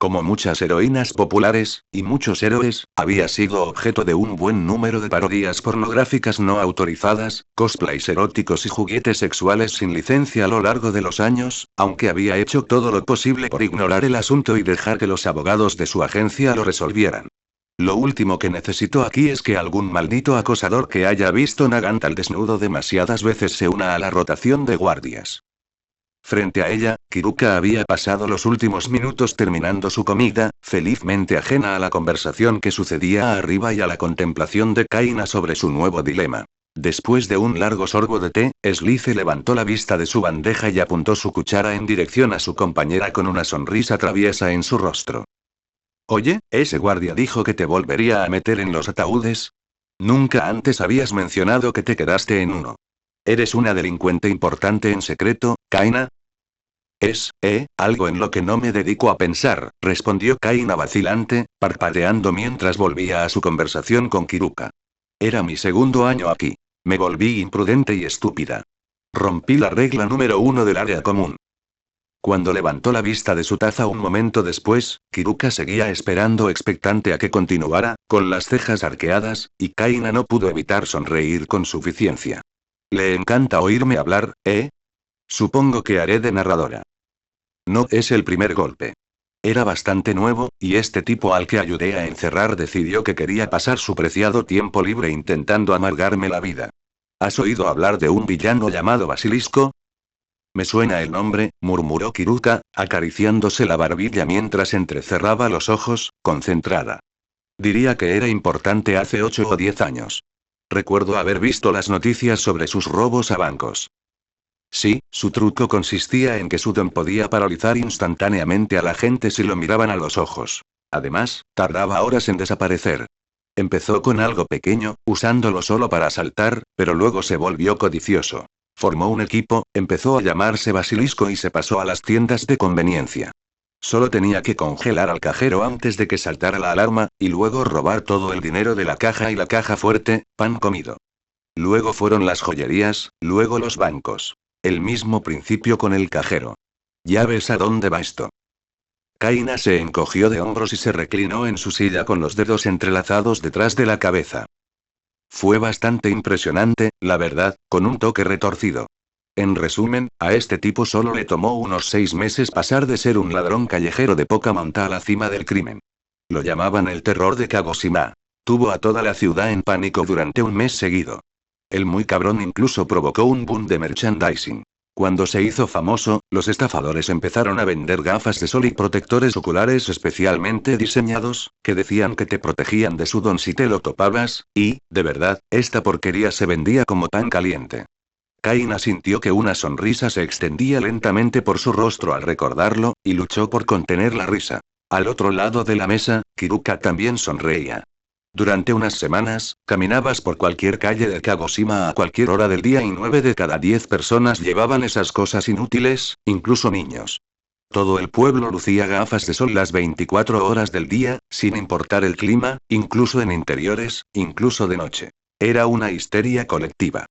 Como muchas heroínas populares, y muchos héroes, había sido objeto de un buen número de parodias pornográficas no autorizadas, cosplays eróticos y juguetes sexuales sin licencia a lo largo de los años, aunque había hecho todo lo posible por ignorar el asunto y dejar que los abogados de su agencia lo resolvieran. Lo último que necesito aquí es que algún maldito acosador que haya visto Nagant al desnudo demasiadas veces se una a la rotación de guardias. Frente a ella, Kiruka había pasado los últimos minutos terminando su comida, felizmente ajena a la conversación que sucedía arriba y a la contemplación de Kaina sobre su nuevo dilema. Después de un largo sorbo de té, Slice levantó la vista de su bandeja y apuntó su cuchara en dirección a su compañera con una sonrisa traviesa en su rostro. Oye, ese guardia dijo que te volvería a meter en los ataúdes. Nunca antes habías mencionado que te quedaste en uno. ¿Eres una delincuente importante en secreto, Kaina? Algo en lo que no me dedico a pensar, respondió Kaina vacilante, parpadeando mientras volvía a su conversación con Kiruka. Era mi segundo año aquí. Me volví imprudente y estúpida. Rompí la regla número 1 del área común. Cuando levantó la vista de su taza un momento después, Kiruka seguía esperando expectante a que continuara, con las cejas arqueadas, y Kaina no pudo evitar sonreír con suficiencia. ¿Le encanta oírme hablar, Supongo que haré de narradora. No es el primer golpe. Era bastante nuevo, y este tipo al que ayudé a encerrar decidió que quería pasar su preciado tiempo libre intentando amargarme la vida. ¿Has oído hablar de un villano llamado Basilisco? Me suena el nombre, murmuró Kiruka, acariciándose la barbilla mientras entrecerraba los ojos, concentrada. Diría que era importante hace 8 o 10 años. Recuerdo haber visto las noticias sobre sus robos a bancos. Sí, su truco consistía en que su don podía paralizar instantáneamente a la gente si lo miraban a los ojos. Además, tardaba horas en desaparecer. Empezó con algo pequeño, usándolo solo para asaltar, pero luego se volvió codicioso. Formó un equipo, empezó a llamarse Basilisco y se pasó a las tiendas de conveniencia. Solo tenía que congelar al cajero antes de que saltara la alarma, y luego robar todo el dinero de la caja y la caja fuerte, pan comido. Luego fueron las joyerías, luego los bancos. El mismo principio con el cajero. Ya ves a dónde va esto. Kaina se encogió de hombros y se reclinó en su silla con los dedos entrelazados detrás de la cabeza. Fue bastante impresionante, la verdad, con un toque retorcido. En resumen, a este tipo solo le tomó unos 6 meses pasar de ser un ladrón callejero de poca monta a la cima del crimen. Lo llamaban el terror de Kagoshima. Tuvo a toda la ciudad en pánico durante un mes seguido. El muy cabrón incluso provocó un boom de merchandising. Cuando se hizo famoso, los estafadores empezaron a vender gafas de sol y protectores oculares especialmente diseñados, que decían que te protegían de sudor si te lo topabas, y, de verdad, esta porquería se vendía como pan caliente. Kaina sintió que una sonrisa se extendía lentamente por su rostro al recordarlo, y luchó por contener la risa. Al otro lado de la mesa, Kiruka también sonreía. Durante unas semanas, caminabas por cualquier calle de Kagoshima a cualquier hora del día y 9 de cada 10 personas llevaban esas cosas inútiles, incluso niños. Todo el pueblo lucía gafas de sol las 24 horas del día, sin importar el clima, incluso en interiores, incluso de noche. Era una histeria colectiva.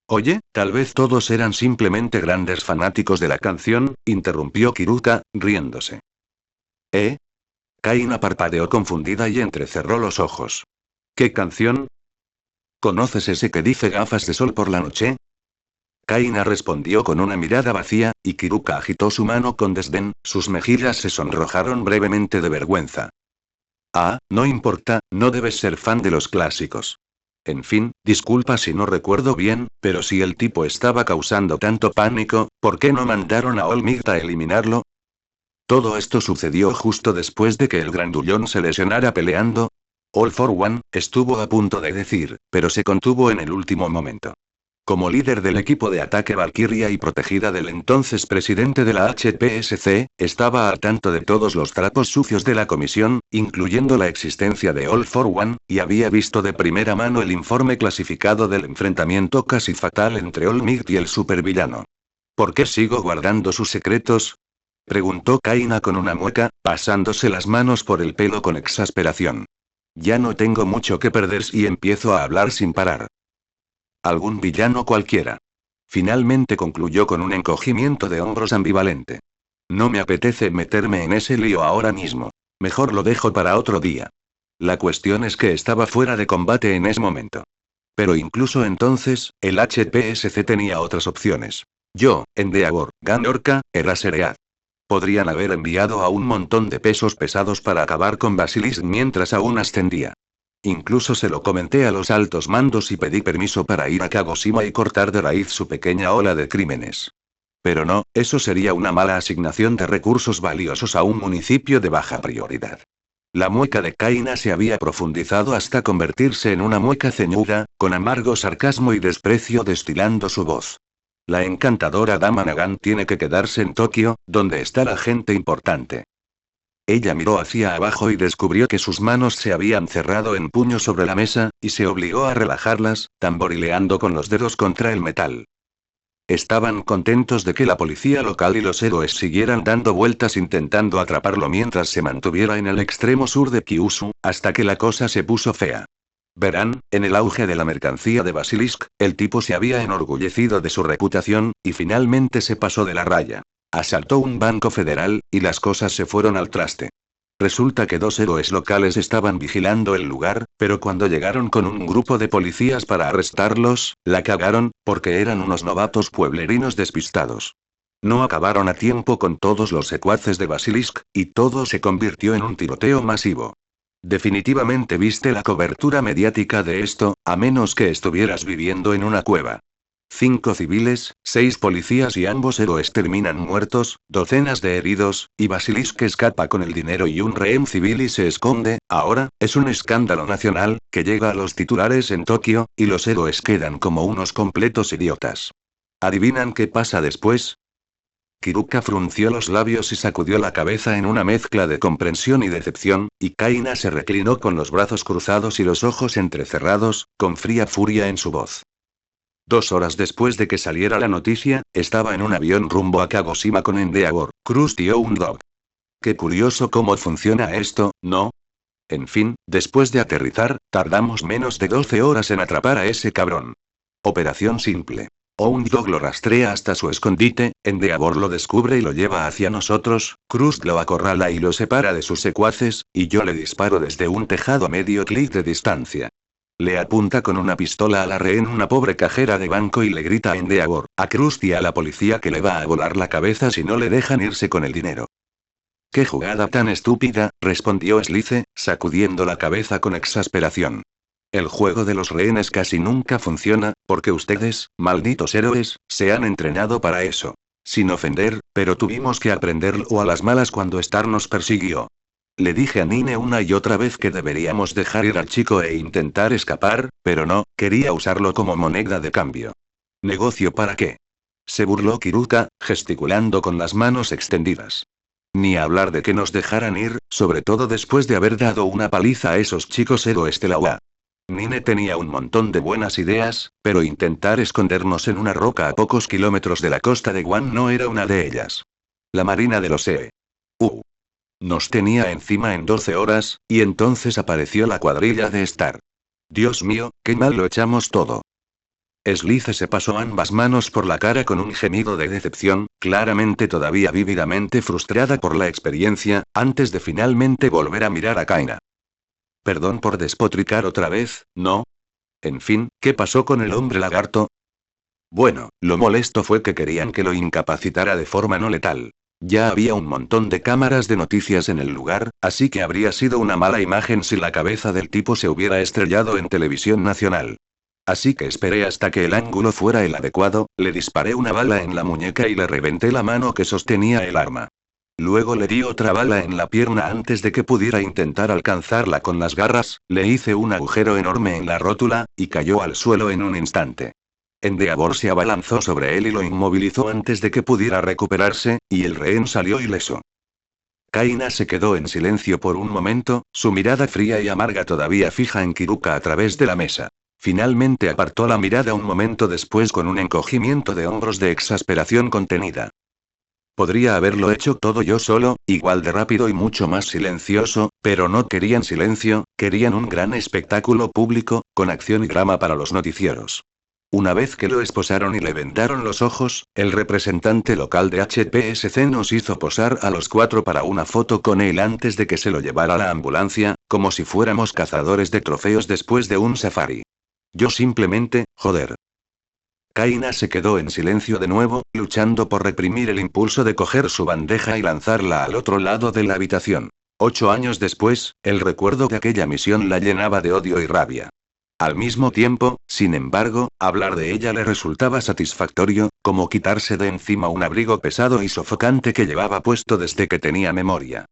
Oye, tal vez todos eran simplemente grandes fanáticos de la canción, interrumpió Kiruka, riéndose. ¿Eh? Kaina parpadeó confundida y entrecerró los ojos. ¿Qué canción? ¿Conoces ese que dice gafas de sol por la noche? Kaina respondió con una mirada vacía, y Kiruka agitó su mano con desdén, sus mejillas se sonrojaron brevemente de vergüenza. Ah, no importa, no debes ser fan de los clásicos. En fin, disculpa si no recuerdo bien, pero si el tipo estaba causando tanto pánico, ¿por qué no mandaron a All Might a eliminarlo? Todo esto sucedió justo después de que el grandullón se lesionara peleando. All for One, estuvo a punto de decir, pero se contuvo en el último momento. Como líder del equipo de ataque Valkyria y protegida del entonces presidente de la HPSC, estaba al tanto de todos los trapos sucios de la comisión, incluyendo la existencia de All for One, y había visto de primera mano el informe clasificado del enfrentamiento casi fatal entre All Might y el supervillano. ¿Por qué sigo guardando sus secretos? Preguntó Kaina con una mueca, pasándose las manos por el pelo con exasperación. Ya no tengo mucho que perder si empiezo a hablar sin parar. Algún villano cualquiera. Finalmente concluyó con un encogimiento de hombros ambivalente. No me apetece meterme en ese lío ahora mismo. Mejor lo dejo para otro día. La cuestión es que estaba fuera de combate en ese momento. Pero incluso entonces, el HPSC tenía otras opciones. Yo, Endeavor, Ganorka, era Seread. Podrían haber enviado a un montón de pesos pesados para acabar con Basilisk mientras aún ascendía. Incluso se lo comenté a los altos mandos y pedí permiso para ir a Kagoshima y cortar de raíz su pequeña ola de crímenes. Pero no, eso sería una mala asignación de recursos valiosos a un municipio de baja prioridad. La mueca de Kaina se había profundizado hasta convertirse en una mueca ceñuda, con amargo sarcasmo y desprecio destilando su voz. La encantadora dama Nagan tiene que quedarse en Tokio, donde está la gente importante. Ella miró hacia abajo y descubrió que sus manos se habían cerrado en puño sobre la mesa, y se obligó a relajarlas, tamborileando con los dedos contra el metal. Estaban contentos de que la policía local y los héroes siguieran dando vueltas intentando atraparlo mientras se mantuviera en el extremo sur de Kyushu, hasta que la cosa se puso fea. Verán, en el auge de la mercancía de Basilisk, el tipo se había enorgullecido de su reputación, y finalmente se pasó de la raya. Asaltó un banco federal, y las cosas se fueron al traste. Resulta que 2 héroes locales estaban vigilando el lugar, pero cuando llegaron con un grupo de policías para arrestarlos, la cagaron, porque eran unos novatos pueblerinos despistados. No acabaron a tiempo con todos los secuaces de Basilisk, y todo se convirtió en un tiroteo masivo. Definitivamente viste la cobertura mediática de esto, a menos que estuvieras viviendo en una cueva. 5 civiles, 6 policías y ambos héroes terminan muertos, docenas de heridos, y Basilisk escapa con el dinero y un rehén civil y se esconde. Ahora, es un escándalo nacional, que llega a los titulares en Tokio, y los héroes quedan como unos completos idiotas. ¿Adivinan qué pasa después? Kiruka frunció los labios y sacudió la cabeza en una mezcla de comprensión y decepción, y Kaina se reclinó con los brazos cruzados y los ojos entrecerrados, con fría furia en su voz. 2 horas después de que saliera la noticia, estaba en un avión rumbo a Kagoshima con Endeavor, Krusty y Dog. Qué curioso cómo funciona esto, ¿no? En fin, después de aterrizar, tardamos menos de 12 horas en atrapar a ese cabrón. Operación simple. Hound lo rastrea hasta su escondite, Endeavor lo descubre y lo lleva hacia nosotros, Krust lo acorrala y lo separa de sus secuaces, y yo le disparo desde un tejado a medio clic de distancia. Le apunta con una pistola a la rehén, una pobre cajera de banco, y le grita a Endeavor, a Krust y a la policía que le va a volar la cabeza si no le dejan irse con el dinero. «¡Qué jugada tan estúpida!», respondió Slice, sacudiendo la cabeza con exasperación. «El juego de los rehenes casi nunca funciona, porque ustedes, malditos héroes, se han entrenado para eso. Sin ofender, pero tuvimos que aprenderlo a las malas cuando Star nos persiguió. Le dije a Nine una y otra vez que deberíamos dejar ir al chico e intentar escapar, pero no, quería usarlo como moneda de cambio». «¿Negocio para qué?», se burló Kiruka, gesticulando con las manos extendidas. «Ni hablar de que nos dejaran ir, sobre todo después de haber dado una paliza a esos chicos Edo Estelawa». Nine tenía un montón de buenas ideas, pero intentar escondernos en una roca a pocos kilómetros de la costa de Guam no era una de ellas. La Marina de los EU nos tenía encima en 12 horas, y entonces apareció la cuadrilla de Star. Dios mío, qué mal lo echamos todo. Slice se pasó ambas manos por la cara con un gemido de decepción, claramente todavía vívidamente frustrada por la experiencia, antes de finalmente volver a mirar a Kaina. «Perdón por despotricar otra vez, ¿no? En fin, ¿qué pasó con el hombre lagarto?». «Bueno, lo molesto fue que querían que lo incapacitara de forma no letal. Ya había un montón de cámaras de noticias en el lugar, así que habría sido una mala imagen si la cabeza del tipo se hubiera estrellado en televisión nacional. Así que esperé hasta que el ángulo fuera el adecuado, le disparé una bala en la muñeca y le reventé la mano que sostenía el arma. Luego le di otra bala en la pierna antes de que pudiera intentar alcanzarla con las garras, le hice un agujero enorme en la rótula, y cayó al suelo en un instante. Endeavor se abalanzó sobre él y lo inmovilizó antes de que pudiera recuperarse, y el rehén salió ileso». Kaina se quedó en silencio por un momento, su mirada fría y amarga todavía fija en Kiruka a través de la mesa. Finalmente apartó la mirada un momento después con un encogimiento de hombros de exasperación contenida. «Podría haberlo hecho todo yo solo, igual de rápido y mucho más silencioso, pero no querían silencio, querían un gran espectáculo público, con acción y drama para los noticieros». Una vez que lo esposaron y le vendaron los ojos, el representante local de HPSC nos hizo posar a los 4 para una foto con él antes de que se lo llevara la ambulancia, como si fuéramos cazadores de trofeos después de un safari. Yo simplemente, joder. Kaina se quedó en silencio de nuevo, luchando por reprimir el impulso de coger su bandeja y lanzarla al otro lado de la habitación. 8 años después, el recuerdo de aquella misión la llenaba de odio y rabia. Al mismo tiempo, sin embargo, hablar de ella le resultaba satisfactorio, como quitarse de encima un abrigo pesado y sofocante que llevaba puesto desde que tenía memoria.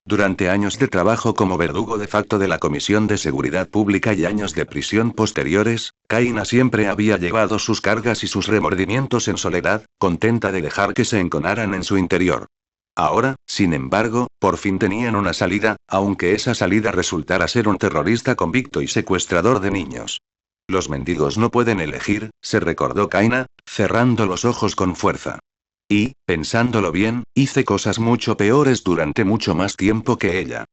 Durante años de trabajo como verdugo de facto de la Comisión de Seguridad Pública y años de prisión posteriores, Kaina siempre había llevado sus cargas y sus remordimientos en soledad, contenta de dejar que se enconaran en su interior. Ahora, sin embargo, por fin tenían una salida, aunque esa salida resultara ser un terrorista convicto y secuestrador de niños. Los mendigos no pueden elegir, se recordó Kaina, cerrando los ojos con fuerza. Y, pensándolo bien, hice cosas mucho peores durante mucho más tiempo que ella.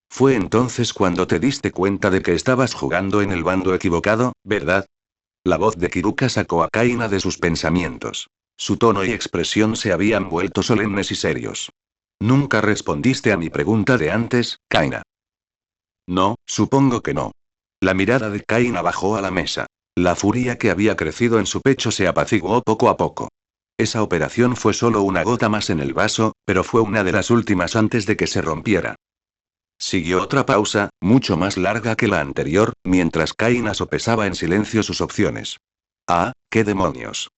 Fue entonces cuando te diste cuenta de que estabas jugando en el bando equivocado, ¿verdad? La voz de Kiruka sacó a Kaina de sus pensamientos. Su tono y expresión se habían vuelto solemnes y serios. «Nunca respondiste a mi pregunta de antes, Kaina». «No, supongo que no». La mirada de Kaina bajó a la mesa. La furia que había crecido en su pecho se apaciguó poco a poco. Esa operación fue solo una gota más en el vaso, pero fue una de las últimas antes de que se rompiera. Siguió otra pausa, mucho más larga que la anterior, mientras Kaina sopesaba en silencio sus opciones. «Ah, qué demonios.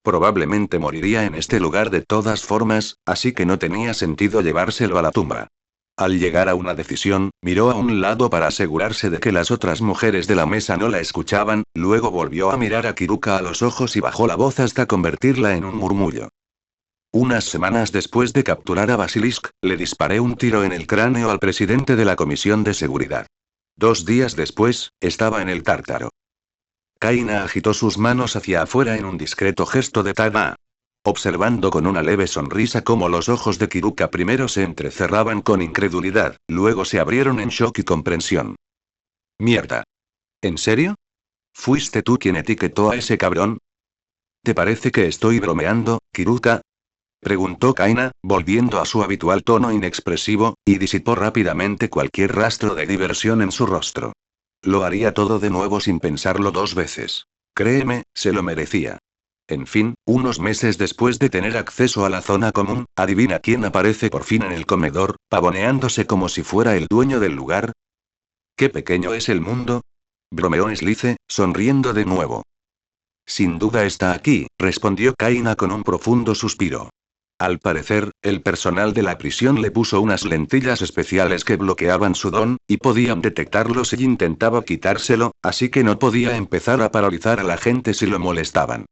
Probablemente moriría en este lugar de todas formas, así que no tenía sentido llevárselo a la tumba». Al llegar a una decisión, miró a un lado para asegurarse de que las otras mujeres de la mesa no la escuchaban, luego volvió a mirar a Kiruka a los ojos y bajó la voz hasta convertirla en un murmullo. «Unas semanas después de capturar a Basilisk, le disparé un tiro en el cráneo al presidente de la Comisión de Seguridad. 2 días después, estaba en el Tártaro». Kaina agitó sus manos hacia afuera en un discreto gesto de tada, observando con una leve sonrisa cómo los ojos de Kiruka primero se entrecerraban con incredulidad, luego se abrieron en shock y comprensión. «Mierda. ¿En serio? ¿Fuiste tú quien etiquetó a ese cabrón?». ¿Te parece que estoy bromeando, Kiruka? Preguntó Kaina, volviendo a su habitual tono inexpresivo, y disipó rápidamente cualquier rastro de diversión en su rostro. Lo haría todo de nuevo sin pensarlo dos veces. Créeme, se lo merecía. En fin, unos meses después de tener acceso a la zona común, ¿adivina quién aparece por fin en el comedor, pavoneándose como si fuera el dueño del lugar? ¿Qué pequeño es el mundo? Bromeó Slice, sonriendo de nuevo. Sin duda está aquí, respondió Kaina con un profundo suspiro. Al parecer, el personal de la prisión le puso unas lentillas especiales que bloqueaban su don, y podían detectarlo si intentaba quitárselo, así que no podía empezar a paralizar a la gente si lo molestaban.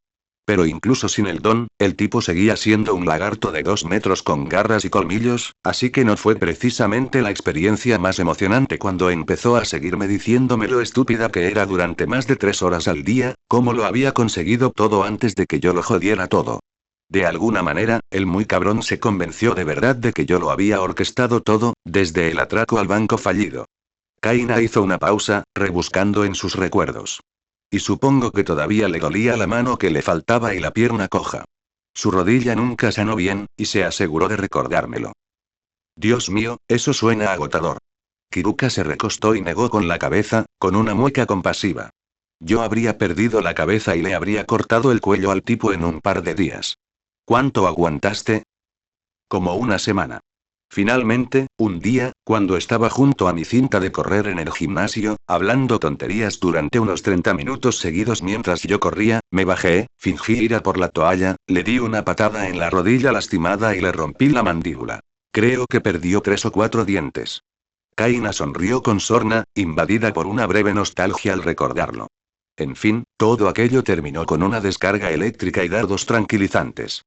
Pero incluso sin el don, el tipo seguía siendo un lagarto de 2 metros con garras y colmillos, así que no fue precisamente la experiencia más emocionante cuando empezó a seguirme diciéndome lo estúpida que era durante más de 3 horas al día, cómo lo había conseguido todo antes de que yo lo jodiera todo. De alguna manera, el muy cabrón se convenció de verdad de que yo lo había orquestado todo, desde el atraco al banco fallido. Kaina hizo una pausa, rebuscando en sus recuerdos. Y supongo que todavía le dolía la mano que le faltaba y la pierna coja. Su rodilla nunca sanó bien, y se aseguró de recordármelo. Dios mío, eso suena agotador. Kiruka se recostó y negó con la cabeza, con una mueca compasiva. Yo habría perdido la cabeza y le habría cortado el cuello al tipo en un par de días. ¿Cuánto aguantaste? Como una semana. Finalmente, un día, cuando estaba junto a mi cinta de correr en el gimnasio, hablando tonterías durante unos 30 minutos seguidos mientras yo corría, me bajé, fingí ir a por la toalla, le di una patada en la rodilla lastimada y le rompí la mandíbula. Creo que perdió 3 o 4 dientes. Kaina sonrió con sorna, invadida por una breve nostalgia al recordarlo. En fin, todo aquello terminó con una descarga eléctrica y dardos tranquilizantes.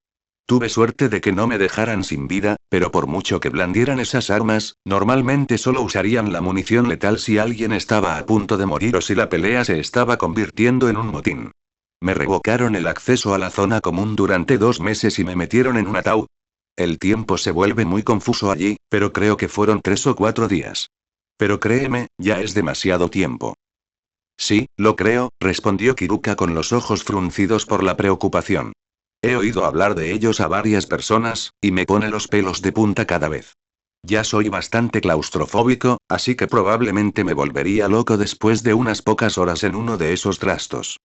Tuve suerte de que no me dejaran sin vida, pero por mucho que blandieran esas armas, normalmente solo usarían la munición letal si alguien estaba a punto de morir o si la pelea se estaba convirtiendo en un motín. Me revocaron el acceso a la zona común durante 2 meses y me metieron en un ataúd. El tiempo se vuelve muy confuso allí, pero creo que fueron 3 o 4 días. Pero créeme, ya es demasiado tiempo. Sí, lo creo, respondió Kiruka con los ojos fruncidos por la preocupación. He oído hablar de ellos a varias personas, y me pone los pelos de punta cada vez. Ya soy bastante claustrofóbico, así que probablemente me volvería loco después de unas pocas horas en uno de esos trastos.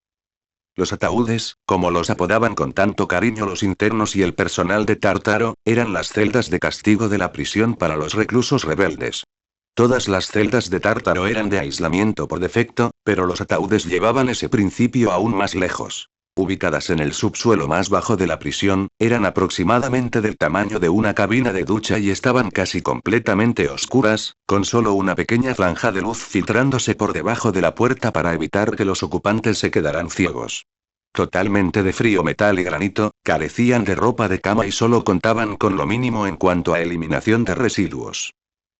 Los ataúdes, como los apodaban con tanto cariño los internos y el personal de Tártaro, eran las celdas de castigo de la prisión para los reclusos rebeldes. Todas las celdas de Tártaro eran de aislamiento por defecto, pero los ataúdes llevaban ese principio aún más lejos. Ubicadas en el subsuelo más bajo de la prisión, eran aproximadamente del tamaño de una cabina de ducha y estaban casi completamente oscuras, con solo una pequeña franja de luz filtrándose por debajo de la puerta para evitar que los ocupantes se quedaran ciegos. Totalmente de frío metal y granito, carecían de ropa de cama y solo contaban con lo mínimo en cuanto a eliminación de residuos.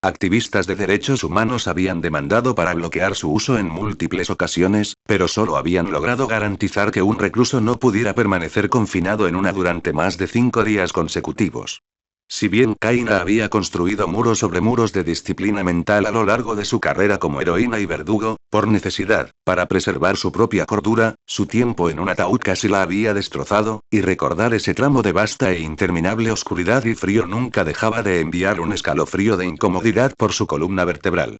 Activistas de derechos humanos habían demandado para bloquear su uso en múltiples ocasiones, pero solo habían logrado garantizar que un recluso no pudiera permanecer confinado en una durante más de 5 días consecutivos. Si bien Kaina había construido muros sobre muros de disciplina mental a lo largo de su carrera como heroína y verdugo, por necesidad, para preservar su propia cordura, su tiempo en un ataúd casi la había destrozado, y recordar ese tramo de vasta e interminable oscuridad y frío nunca dejaba de enviar un escalofrío de incomodidad por su columna vertebral.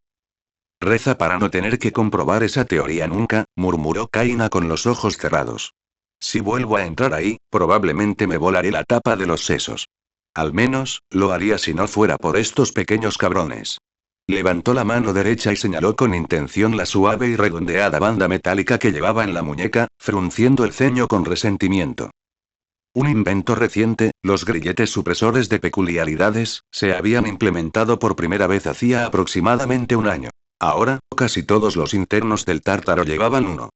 Reza para no tener que comprobar esa teoría nunca, murmuró Kaina con los ojos cerrados. Si vuelvo a entrar ahí, probablemente me volaré la tapa de los sesos. Al menos, lo haría si no fuera por estos pequeños cabrones. Levantó la mano derecha y señaló con intención la suave y redondeada banda metálica que llevaba en la muñeca, frunciendo el ceño con resentimiento. Un invento reciente, los grilletes supresores de peculiaridades, se habían implementado por primera vez hacía aproximadamente un año. Ahora, casi todos los internos del Tártaro llevaban uno.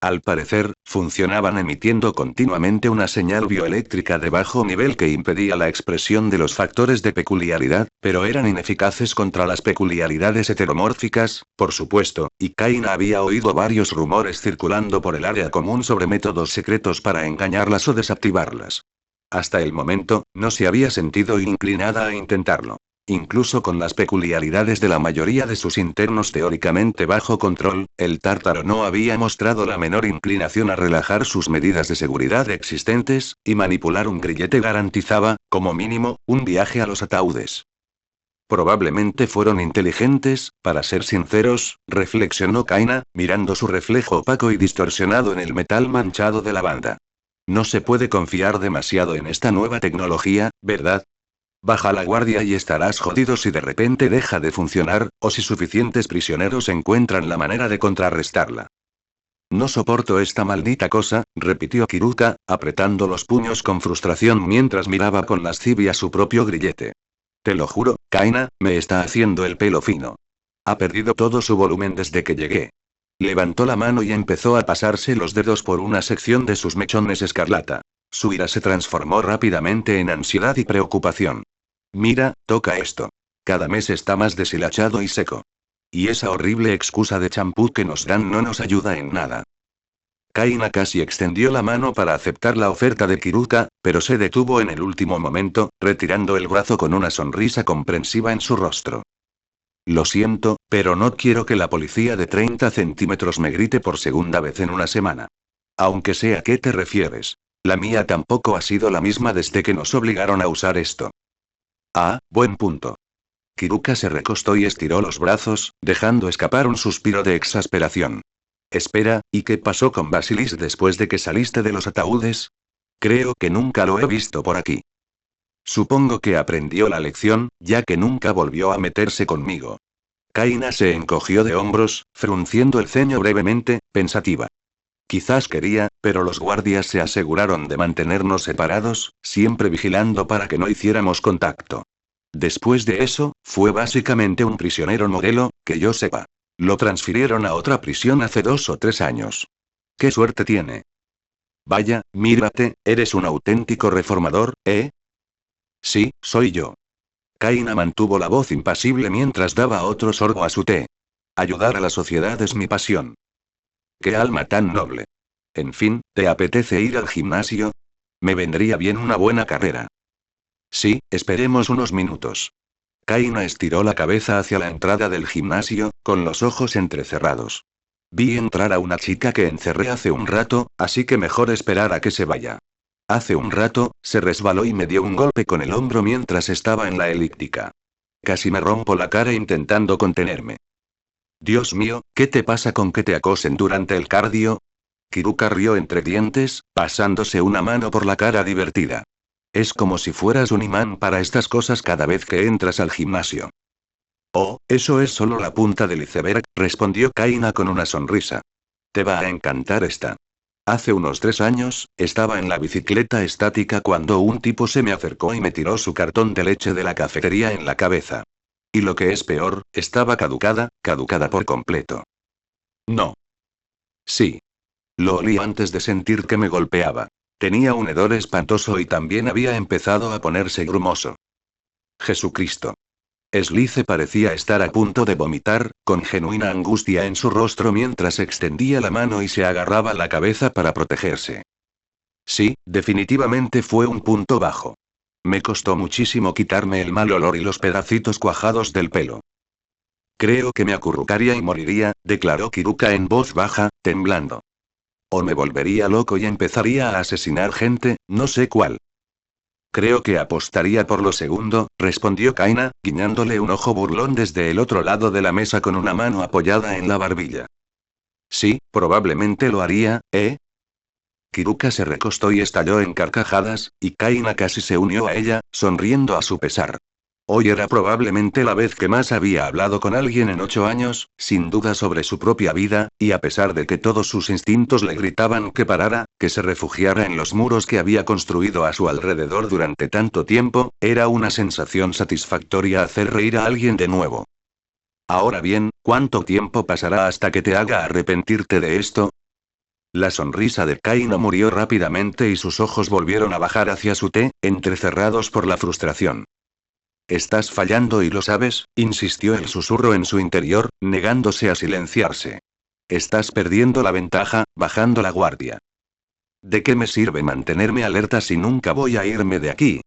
Al parecer, funcionaban emitiendo continuamente una señal bioeléctrica de bajo nivel que impedía la expresión de los factores de peculiaridad, pero eran ineficaces contra las peculiaridades heteromórficas, por supuesto, y Kaina había oído varios rumores circulando por el área común sobre métodos secretos para engañarlas o desactivarlas. Hasta el momento, no se había sentido inclinada a intentarlo. Incluso con las peculiaridades de la mayoría de sus internos teóricamente bajo control, el tártaro no había mostrado la menor inclinación a relajar sus medidas de seguridad existentes, y manipular un grillete garantizaba, como mínimo, un viaje a los ataúdes. Probablemente fueron inteligentes, para ser sinceros, reflexionó Kaina, mirando su reflejo opaco y distorsionado en el metal manchado de la banda. No se puede confiar demasiado en esta nueva tecnología, ¿verdad? Baja la guardia y estarás jodido si de repente deja de funcionar, o si suficientes prisioneros encuentran la manera de contrarrestarla. No soporto esta maldita cosa, repitió Kiruka, apretando los puños con frustración mientras miraba con lascivia su propio grillete. Te lo juro, Kaina, me está haciendo el pelo fino. Ha perdido todo su volumen desde que llegué. Levantó la mano y empezó a pasarse los dedos por una sección de sus mechones escarlata. Su ira se transformó rápidamente en ansiedad y preocupación. Mira, toca esto. Cada mes está más deshilachado y seco. Y esa horrible excusa de champú que nos dan no nos ayuda en nada. Kaina casi extendió la mano para aceptar la oferta de Kiruka, pero se detuvo en el último momento, retirando el brazo con una sonrisa comprensiva en su rostro. Lo siento, pero no quiero que la policía de 30 centímetros me grite por segunda vez en una semana. Aunque sé a qué te refieres. La mía tampoco ha sido la misma desde que nos obligaron a usar esto. Ah, buen punto. Kiruka se recostó y estiró los brazos, dejando escapar un suspiro de exasperación. Espera, ¿y qué pasó con Basilis después de que saliste de los ataúdes? Creo que nunca lo he visto por aquí. Supongo que aprendió la lección, ya que nunca volvió a meterse conmigo. Kaina se encogió de hombros, frunciendo el ceño brevemente, pensativa. Quizás quería, pero los guardias se aseguraron de mantenernos separados, siempre vigilando para que no hiciéramos contacto. Después de eso, fue básicamente un prisionero modelo, que yo sepa. Lo transfirieron a otra prisión hace 2 o 3 años. ¡Qué suerte tiene! Vaya, mírate, eres un auténtico reformador, ¿eh? Sí, soy yo. Kaina mantuvo la voz impasible mientras daba otro sorbo a su té. Ayudar a la sociedad es mi pasión. ¡Qué alma tan noble! En fin, ¿te apetece ir al gimnasio? Me vendría bien una buena carrera. Sí, esperemos unos minutos. Kaina estiró la cabeza hacia la entrada del gimnasio, con los ojos entrecerrados. Vi entrar a una chica que encerré hace un rato, así que mejor esperar a que se vaya. Hace un rato, se resbaló y me dio un golpe con el hombro mientras estaba en la elíptica. Casi me rompo la cara intentando contenerme. Dios mío, ¿qué te pasa con que te acosen durante el cardio? Kiruka rió entre dientes, pasándose una mano por la cara divertida. Es como si fueras un imán para estas cosas cada vez que entras al gimnasio. Oh, eso es solo la punta del iceberg, respondió Kaina con una sonrisa. Te va a encantar esta. Hace unos 3 años, estaba en la bicicleta estática cuando un tipo se me acercó y me tiró su cartón de leche de la cafetería en la cabeza. Y lo que es peor, estaba caducada por completo. No. Sí. Lo olí antes de sentir que me golpeaba. Tenía un hedor espantoso y también había empezado a ponerse grumoso. Jesucristo. Slice parecía estar a punto de vomitar, con genuina angustia en su rostro mientras extendía la mano y se agarraba la cabeza para protegerse. Sí, definitivamente fue un punto bajo. Me costó muchísimo quitarme el mal olor y los pedacitos cuajados del pelo. Creo que me acurrucaría y moriría, declaró Kiruka en voz baja, temblando. O me volvería loco y empezaría a asesinar gente, no sé cuál. Creo que apostaría por lo segundo, respondió Kaina, guiñándole un ojo burlón desde el otro lado de la mesa con una mano apoyada en la barbilla. Sí, probablemente lo haría, ¿eh? Kiruka se recostó y estalló en carcajadas, y Kaina casi se unió a ella, sonriendo a su pesar. Hoy era probablemente la vez que más había hablado con alguien en 8 años, sin duda sobre su propia vida, y a pesar de que todos sus instintos le gritaban que parara, que se refugiara en los muros que había construido a su alrededor durante tanto tiempo, era una sensación satisfactoria hacer reír a alguien de nuevo. Ahora bien, ¿cuánto tiempo pasará hasta que te haga arrepentirte de esto? La sonrisa de Kaina murió rápidamente y sus ojos volvieron a bajar hacia su té, entrecerrados por la frustración. Estás fallando y lo sabes, insistió el susurro en su interior, negándose a silenciarse. Estás perdiendo la ventaja, bajando la guardia. ¿De qué me sirve mantenerme alerta si nunca voy a irme de aquí?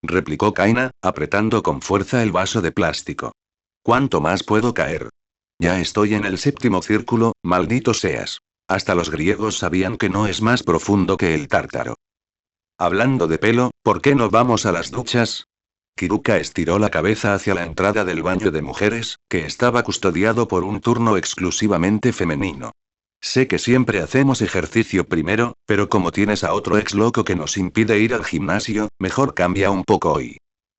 replicó Kaina, apretando con fuerza el vaso de plástico. ¿Cuánto más puedo caer? Ya estoy en el séptimo círculo, maldito seas. Hasta los griegos sabían que no es más profundo que el Tártaro. Hablando de pelo, ¿por qué no vamos a las duchas? Kiruka estiró la cabeza hacia la entrada del baño de mujeres, que estaba custodiado por un turno exclusivamente femenino. Sé que siempre hacemos ejercicio primero, pero como tienes a otro ex loco que nos impide ir al gimnasio, mejor cambia un poco hoy.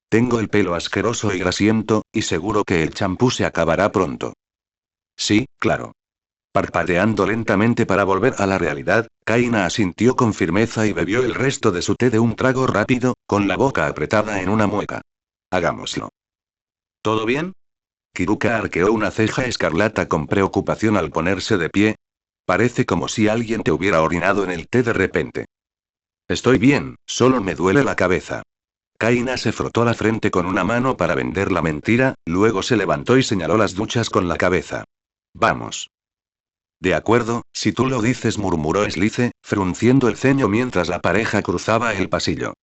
Tengo el pelo asqueroso y grasiento, y seguro que el champú se acabará pronto. Sí, claro. Parpadeando lentamente para volver a la realidad, Kaina asintió con firmeza y bebió el resto de su té de un trago rápido, con la boca apretada en una mueca. Hagámoslo. ¿Todo bien? Kiruka arqueó una ceja escarlata con preocupación al ponerse de pie. Parece como si alguien te hubiera orinado en el té de repente. Estoy bien, solo me duele la cabeza. Kaina se frotó la frente con una mano para vender la mentira, luego se levantó y señaló las duchas con la cabeza. Vamos. De acuerdo, si tú lo dices, murmuró Slice, frunciendo el ceño mientras la pareja cruzaba el pasillo.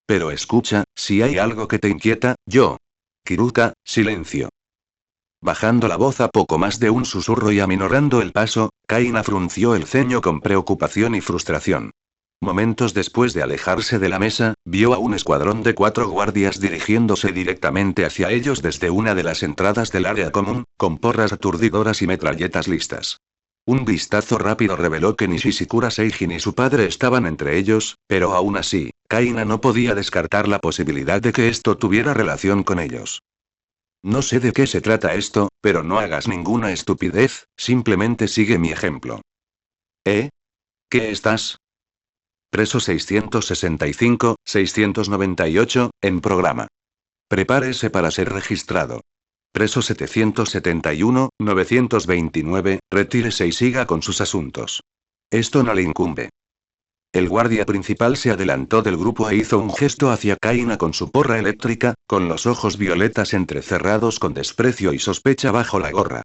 Pero escucha, si hay algo que te inquieta, yo. Kiruka, silencio. Bajando la voz a poco más de un susurro y aminorando el paso, Kaina frunció el ceño con preocupación y frustración. Momentos después de alejarse de la mesa, vio a un escuadrón de 4 guardias dirigiéndose directamente hacia ellos desde una de las entradas del área común, con porras aturdidoras y metralletas listas. Un vistazo rápido reveló que ni Shishikura Seiji ni su padre estaban entre ellos, pero aún así, Kaina no podía descartar la posibilidad de que esto tuviera relación con ellos. No sé de qué se trata esto, pero no hagas ninguna estupidez, simplemente sigue mi ejemplo. ¿Eh? ¿Qué estás? Preso 665, 698, en programa. Prepárese para ser registrado. Preso 771, 929, retírese y siga con sus asuntos. Esto no le incumbe. El guardia principal se adelantó del grupo e hizo un gesto hacia Kaina con su porra eléctrica, con los ojos violetas entrecerrados con desprecio y sospecha bajo la gorra.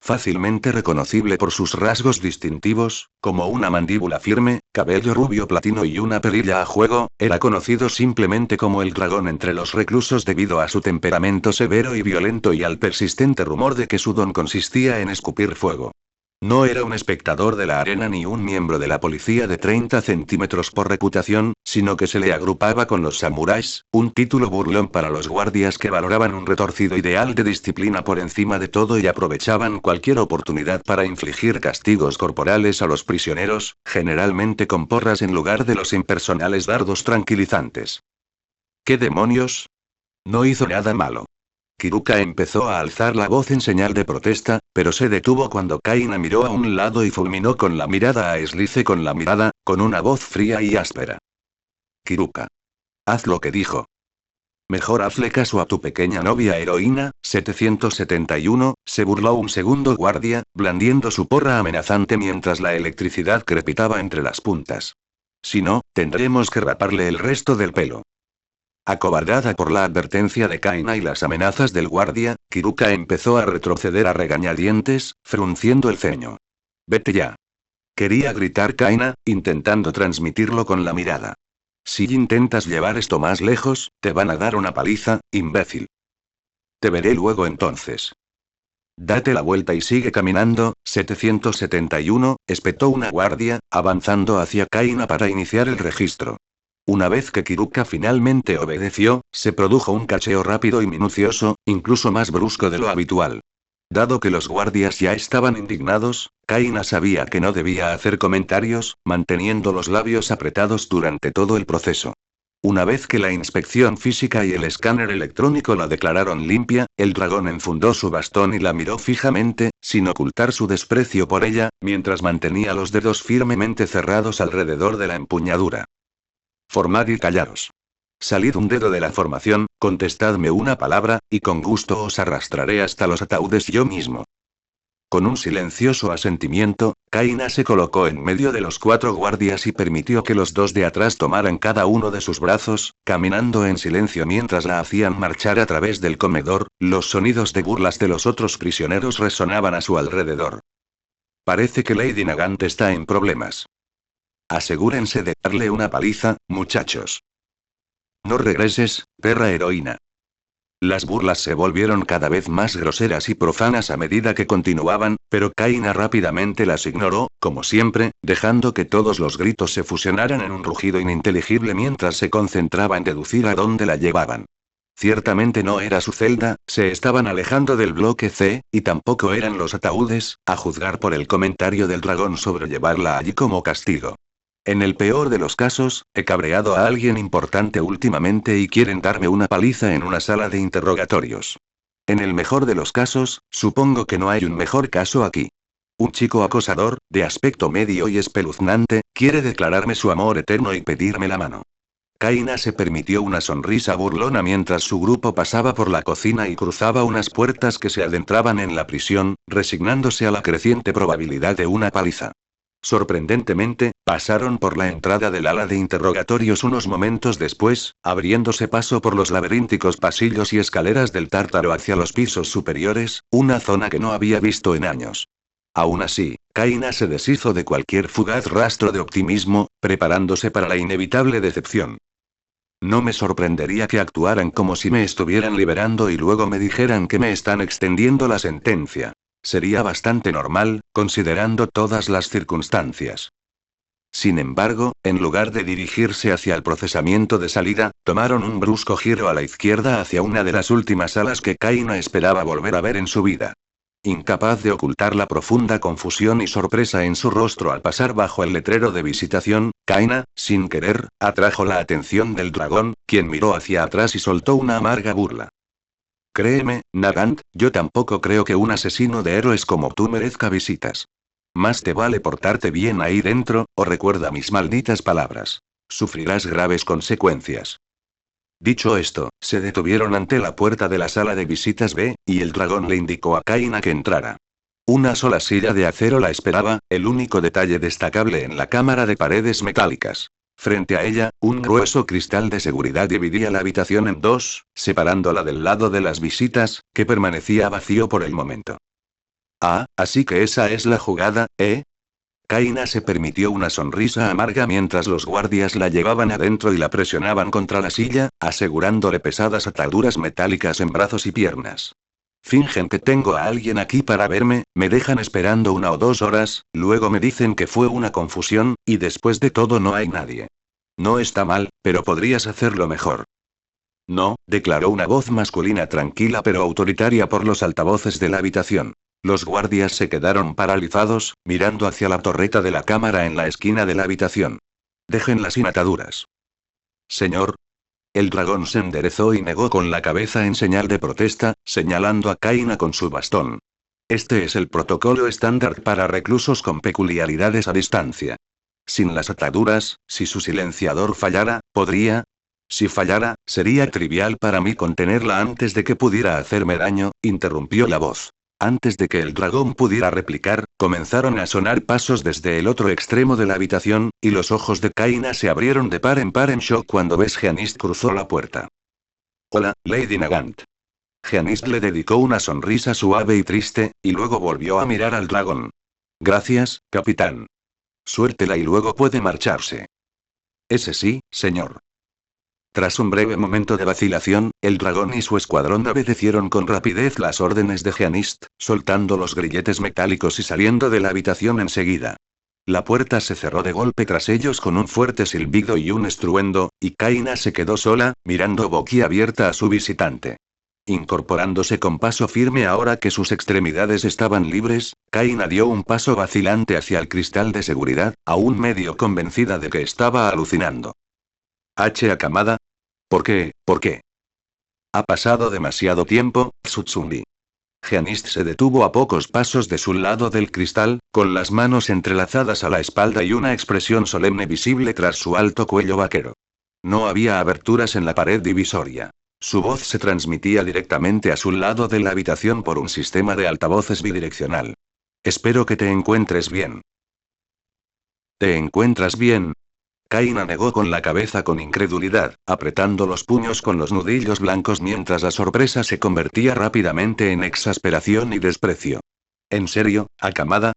Fácilmente reconocible por sus rasgos distintivos, como una mandíbula firme, cabello rubio platino y una perilla a juego, era conocido simplemente como el dragón entre los reclusos debido a su temperamento severo y violento y al persistente rumor de que su don consistía en escupir fuego. No era un espectador de la arena ni un miembro de la policía de 30 centímetros por reputación, sino que se le agrupaba con los samuráis, un título burlón para los guardias que valoraban un retorcido ideal de disciplina por encima de todo y aprovechaban cualquier oportunidad para infligir castigos corporales a los prisioneros, generalmente con porras en lugar de los impersonales dardos tranquilizantes. ¿Qué demonios? No hizo nada malo. Kiruka empezó a alzar la voz en señal de protesta, pero se detuvo cuando Kaina miró a un lado y fulminó con la mirada a Slice con la mirada, con una voz fría y áspera. Kiruka. Haz lo que dijo. Mejor hazle caso a tu pequeña novia heroína, 771, se burló un segundo guardia, blandiendo su porra amenazante mientras la electricidad crepitaba entre las puntas. Si no, tendremos que raparle el resto del pelo. Acobardada por la advertencia de Kaina y las amenazas del guardia, Kiruka empezó a retroceder a regañadientes, frunciendo el ceño. Vete ya. Quería gritar Kaina, intentando transmitirlo con la mirada. Si intentas llevar esto más lejos, te van a dar una paliza, imbécil. Te veré luego entonces. Date la vuelta y sigue caminando, 771, espetó una guardia, avanzando hacia Kaina para iniciar el registro. Una vez que Kiruka finalmente obedeció, se produjo un cacheo rápido y minucioso, incluso más brusco de lo habitual. Dado que los guardias ya estaban indignados, Kaina sabía que no debía hacer comentarios, manteniendo los labios apretados durante todo el proceso. Una vez que la inspección física y el escáner electrónico la declararon limpia, el dragón enfundó su bastón y la miró fijamente, sin ocultar su desprecio por ella, mientras mantenía los dedos firmemente cerrados alrededor de la empuñadura. Formad y callaros. Salid un dedo de la formación, contestadme una palabra, y con gusto os arrastraré hasta los ataúdes yo mismo. Con un silencioso asentimiento, Kaina se colocó en medio de los 4 guardias y permitió que los 2 de atrás tomaran cada uno de sus brazos, caminando en silencio mientras la hacían marchar a través del comedor. Los sonidos de burlas de los otros prisioneros resonaban a su alrededor. Parece que Lady Nagant está en problemas. Asegúrense de darle una paliza, muchachos. No regreses, perra heroína. Las burlas se volvieron cada vez más groseras y profanas a medida que continuaban, pero Kaina rápidamente las ignoró, como siempre, dejando que todos los gritos se fusionaran en un rugido ininteligible mientras se concentraba en deducir a dónde la llevaban. Ciertamente no era su celda, se estaban alejando del bloque C, y tampoco eran los ataúdes, a juzgar por el comentario del dragón sobre llevarla allí como castigo. En el peor de los casos, he cabreado a alguien importante últimamente y quieren darme una paliza en una sala de interrogatorios. En el mejor de los casos, supongo que no hay un mejor caso aquí. Un chico acosador, de aspecto medio y espeluznante, quiere declararme su amor eterno y pedirme la mano. Kaina se permitió una sonrisa burlona mientras su grupo pasaba por la cocina y cruzaba unas puertas que se adentraban en la prisión, resignándose a la creciente probabilidad de una paliza. Sorprendentemente, pasaron por la entrada del ala de interrogatorios unos momentos después, abriéndose paso por los laberínticos pasillos y escaleras del tártaro hacia los pisos superiores, una zona que no había visto en años. Aún así, Kaina se deshizo de cualquier fugaz rastro de optimismo, preparándose para la inevitable decepción. No me sorprendería que actuaran como si me estuvieran liberando y luego me dijeran que me están extendiendo la sentencia. Sería bastante normal, considerando todas las circunstancias. Sin embargo, en lugar de dirigirse hacia el procesamiento de salida, tomaron un brusco giro a la izquierda hacia una de las últimas salas que Kaina esperaba volver a ver en su vida. Incapaz de ocultar la profunda confusión y sorpresa en su rostro al pasar bajo el letrero de visitación, Kaina, sin querer, atrajo la atención del dragón, quien miró hacia atrás y soltó una amarga burla. Créeme, Nagant, yo tampoco creo que un asesino de héroes como tú merezca visitas. Más te vale portarte bien ahí dentro, o recuerda mis malditas palabras. Sufrirás graves consecuencias. Dicho esto, se detuvieron ante la puerta de la sala de visitas B, y el dragón le indicó a Kaina que entrara. Una sola silla de acero la esperaba, el único detalle destacable en la cámara de paredes metálicas. Frente a ella, un grueso cristal de seguridad dividía la habitación en dos, separándola del lado de las visitas, que permanecía vacío por el momento. Ah, así que esa es la jugada, ¿eh? Kaina se permitió una sonrisa amarga mientras los guardias la llevaban adentro y la presionaban contra la silla, asegurándole pesadas ataduras metálicas en brazos y piernas. Fingen que tengo a alguien aquí para verme, me dejan esperando 1 o 2 horas, luego me dicen que fue una confusión, y después de todo no hay nadie. No está mal, pero podrías hacerlo mejor. No, declaró una voz masculina tranquila pero autoritaria por los altavoces de la habitación. Los guardias se quedaron paralizados, mirando hacia la torreta de la cámara en la esquina de la habitación. Déjenla sin ataduras. Señor. El dragón se enderezó y negó con la cabeza en señal de protesta, señalando a Kaina con su bastón. Este es el protocolo estándar para reclusos con peculiaridades a distancia. Sin las ataduras, si su silenciador fallara, podría. Si fallara, sería trivial para mí contenerla antes de que pudiera hacerme daño, interrumpió la voz. Antes de que el dragón pudiera replicar, comenzaron a sonar pasos desde el otro extremo de la habitación, y los ojos de Kaina se abrieron de par en shock cuando Giannis cruzó la puerta. Hola, Lady Nagant. Giannis le dedicó una sonrisa suave y triste, y luego volvió a mirar al dragón. Gracias, capitán. Suéltela y luego puede marcharse. Ese sí, señor. Tras un breve momento de vacilación, el dragón y su escuadrón obedecieron con rapidez las órdenes de Giannis, soltando los grilletes metálicos y saliendo de la habitación enseguida. La puerta se cerró de golpe tras ellos con un fuerte silbido y un estruendo, y Kaina se quedó sola, mirando boquiabierta a su visitante. Incorporándose con paso firme ahora que sus extremidades estaban libres, Kaina dio un paso vacilante hacia el cristal de seguridad, aún medio convencida de que estaba alucinando. Akamada. ¿Por qué? ¿Por qué? Ha pasado demasiado tiempo, Tsutsumi. Giannis se detuvo a pocos pasos de su lado del cristal, con las manos entrelazadas a la espalda y una expresión solemne visible tras su alto cuello vaquero. No había aberturas en la pared divisoria. Su voz se transmitía directamente a su lado de la habitación por un sistema de altavoces bidireccional. Espero que te encuentres bien. ¿Te encuentras bien? Kaina negó con la cabeza con incredulidad, apretando los puños con los nudillos blancos mientras la sorpresa se convertía rápidamente en exasperación y desprecio. ¿En serio, Akamada?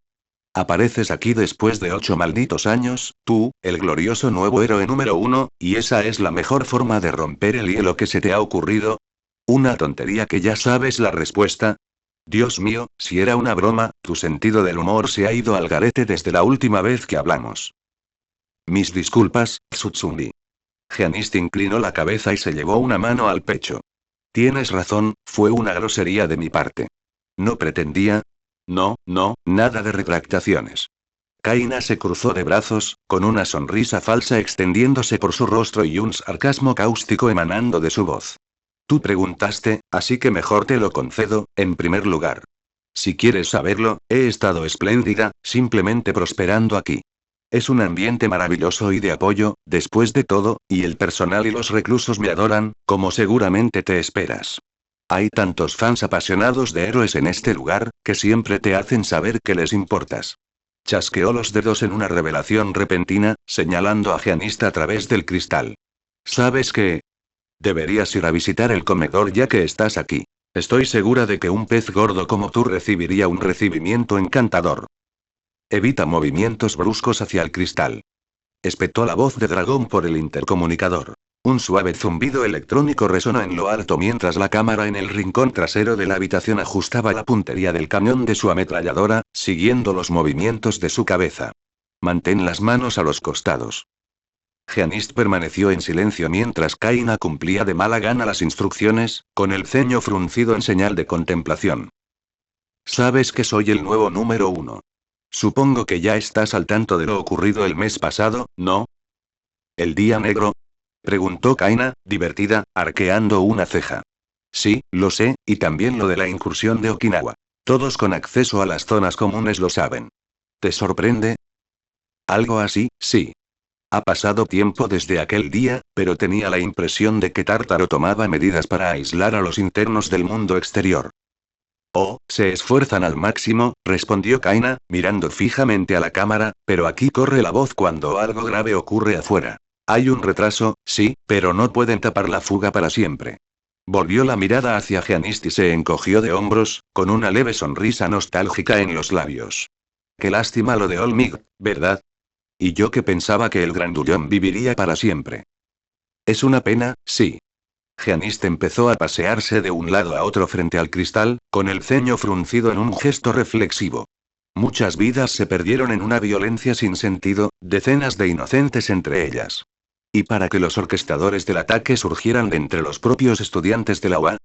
Apareces aquí después de 8 malditos años, tú, el glorioso nuevo héroe número 1, y esa es la mejor forma de romper el hielo que se te ha ocurrido. Una tontería que ya sabes la respuesta. Dios mío, si era una broma, tu sentido del humor se ha ido al garete desde la última vez que hablamos. Mis disculpas, Tsutsumi. Gianist inclinó la cabeza y se llevó una mano al pecho. Tienes razón, fue una grosería de mi parte. No pretendía. No, nada de retractaciones. Kaina se cruzó de brazos, con una sonrisa falsa extendiéndose por su rostro y un sarcasmo cáustico emanando de su voz. Tú preguntaste, así que mejor te lo concedo, en primer lugar. Si quieres saberlo, he estado espléndida, simplemente prosperando aquí. Es un ambiente maravilloso y de apoyo, después de todo, y el personal y los reclusos me adoran, como seguramente te esperas. Hay tantos fans apasionados de héroes en este lugar, que siempre te hacen saber que les importas. Chasqueó los dedos en una revelación repentina, señalando a Gianist a través del cristal. ¿Sabes qué? Deberías ir a visitar el comedor ya que estás aquí. Estoy segura de que un pez gordo como tú recibiría un recibimiento encantador. Evita movimientos bruscos hacia el cristal. Espetó la voz de dragón por el intercomunicador. Un suave zumbido electrónico resonó en lo alto mientras la cámara en el rincón trasero de la habitación ajustaba la puntería del cañón de su ametralladora, siguiendo los movimientos de su cabeza. Mantén las manos a los costados. Gianist permaneció en silencio mientras Kaina cumplía de mala gana las instrucciones, con el ceño fruncido en señal de contemplación. Sabes que soy el nuevo número 1. Supongo que ya estás al tanto de lo ocurrido el mes pasado, ¿no? ¿El día negro? Preguntó Kaina, divertida, arqueando una ceja. Sí, lo sé, y también lo de la incursión de Okinawa. Todos con acceso a las zonas comunes lo saben. ¿Te sorprende? Algo así, sí. Ha pasado tiempo desde aquel día, pero tenía la impresión de que Tártaro tomaba medidas para aislar a los internos del mundo exterior. Oh, se esfuerzan al máximo, respondió Kaina, mirando fijamente a la cámara, pero aquí corre la voz cuando algo grave ocurre afuera. Hay un retraso, sí, pero no pueden tapar la fuga para siempre. Volvió la mirada hacia Gianist y se encogió de hombros, con una leve sonrisa nostálgica en los labios. Qué lástima lo de Olmig, ¿verdad? Y yo que pensaba que el grandullón viviría para siempre. Es una pena, sí. Gianist empezó a pasearse de un lado a otro frente al cristal, con el ceño fruncido en un gesto reflexivo. Muchas vidas se perdieron en una violencia sin sentido, decenas de inocentes entre ellas. ¿Y para que los orquestadores del ataque surgieran de entre los propios estudiantes de la UA?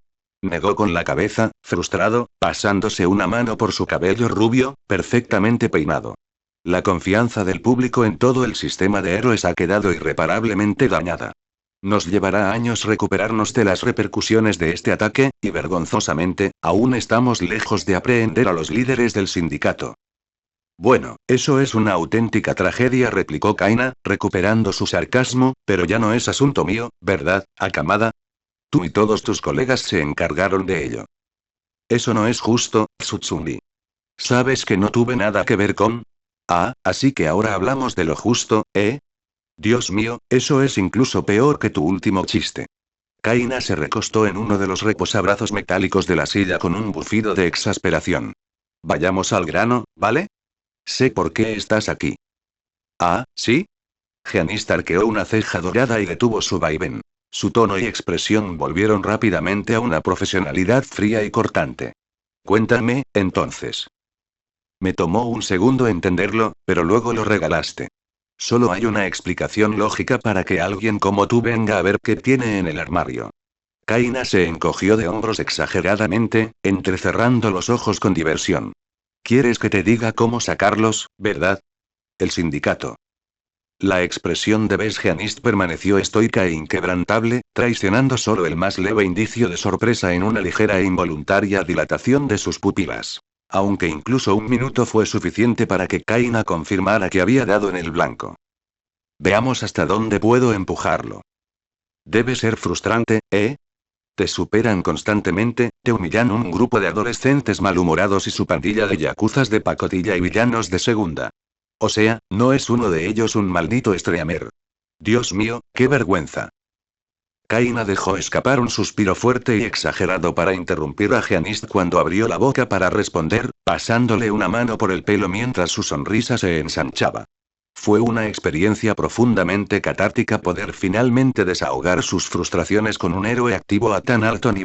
Negó con la cabeza, frustrado, pasándose una mano por su cabello rubio, perfectamente peinado. La confianza del público en todo el sistema de héroes ha quedado irreparablemente dañada. Nos llevará años recuperarnos de las repercusiones de este ataque, y vergonzosamente, aún estamos lejos de aprehender a los líderes del sindicato. Bueno, eso es una auténtica tragedia, replicó Kaina, recuperando su sarcasmo, pero ya no es asunto mío, ¿verdad, Akamada? Tú y todos tus colegas se encargaron de ello. Eso no es justo, Tsutsumi. ¿Sabes que no tuve nada que ver con? Ah, así que ahora hablamos de lo justo, ¿eh? Dios mío, eso es incluso peor que tu último chiste. Kaina se recostó en uno de los reposabrazos metálicos de la silla con un bufido de exasperación. Vayamos al grano, ¿vale? Sé por qué estás aquí. Ah, ¿sí? Gianist arqueó una ceja dorada y detuvo su vaivén. Su tono y expresión volvieron rápidamente a una profesionalidad fría y cortante. Cuéntame, entonces. Me tomó un segundo entenderlo, pero luego lo regalaste. Solo hay una explicación lógica para que alguien como tú venga a ver qué tiene en el armario. Kaina se encogió de hombros exageradamente, entrecerrando los ojos con diversión. ¿Quieres que te diga cómo sacarlos, verdad? El sindicato. La expresión de Gianist permaneció estoica e inquebrantable, traicionando solo el más leve indicio de sorpresa en una ligera e involuntaria dilatación de sus pupilas. Aunque incluso un minuto fue suficiente para que Kaina confirmara que había dado en el blanco. Veamos hasta dónde puedo empujarlo. Debe ser frustrante, ¿eh? Te superan constantemente, te humillan un grupo de adolescentes malhumorados y su pandilla de yakuzas de pacotilla y villanos de segunda. O sea, no es uno de ellos un maldito streamer. Dios mío, qué vergüenza. Kaina dejó escapar un suspiro fuerte y exagerado para interrumpir a Gianist cuando abrió la boca para responder, pasándole una mano por el pelo mientras su sonrisa se ensanchaba. Fue una experiencia profundamente catártica poder finalmente desahogar sus frustraciones con un héroe activo a tan alto nivel.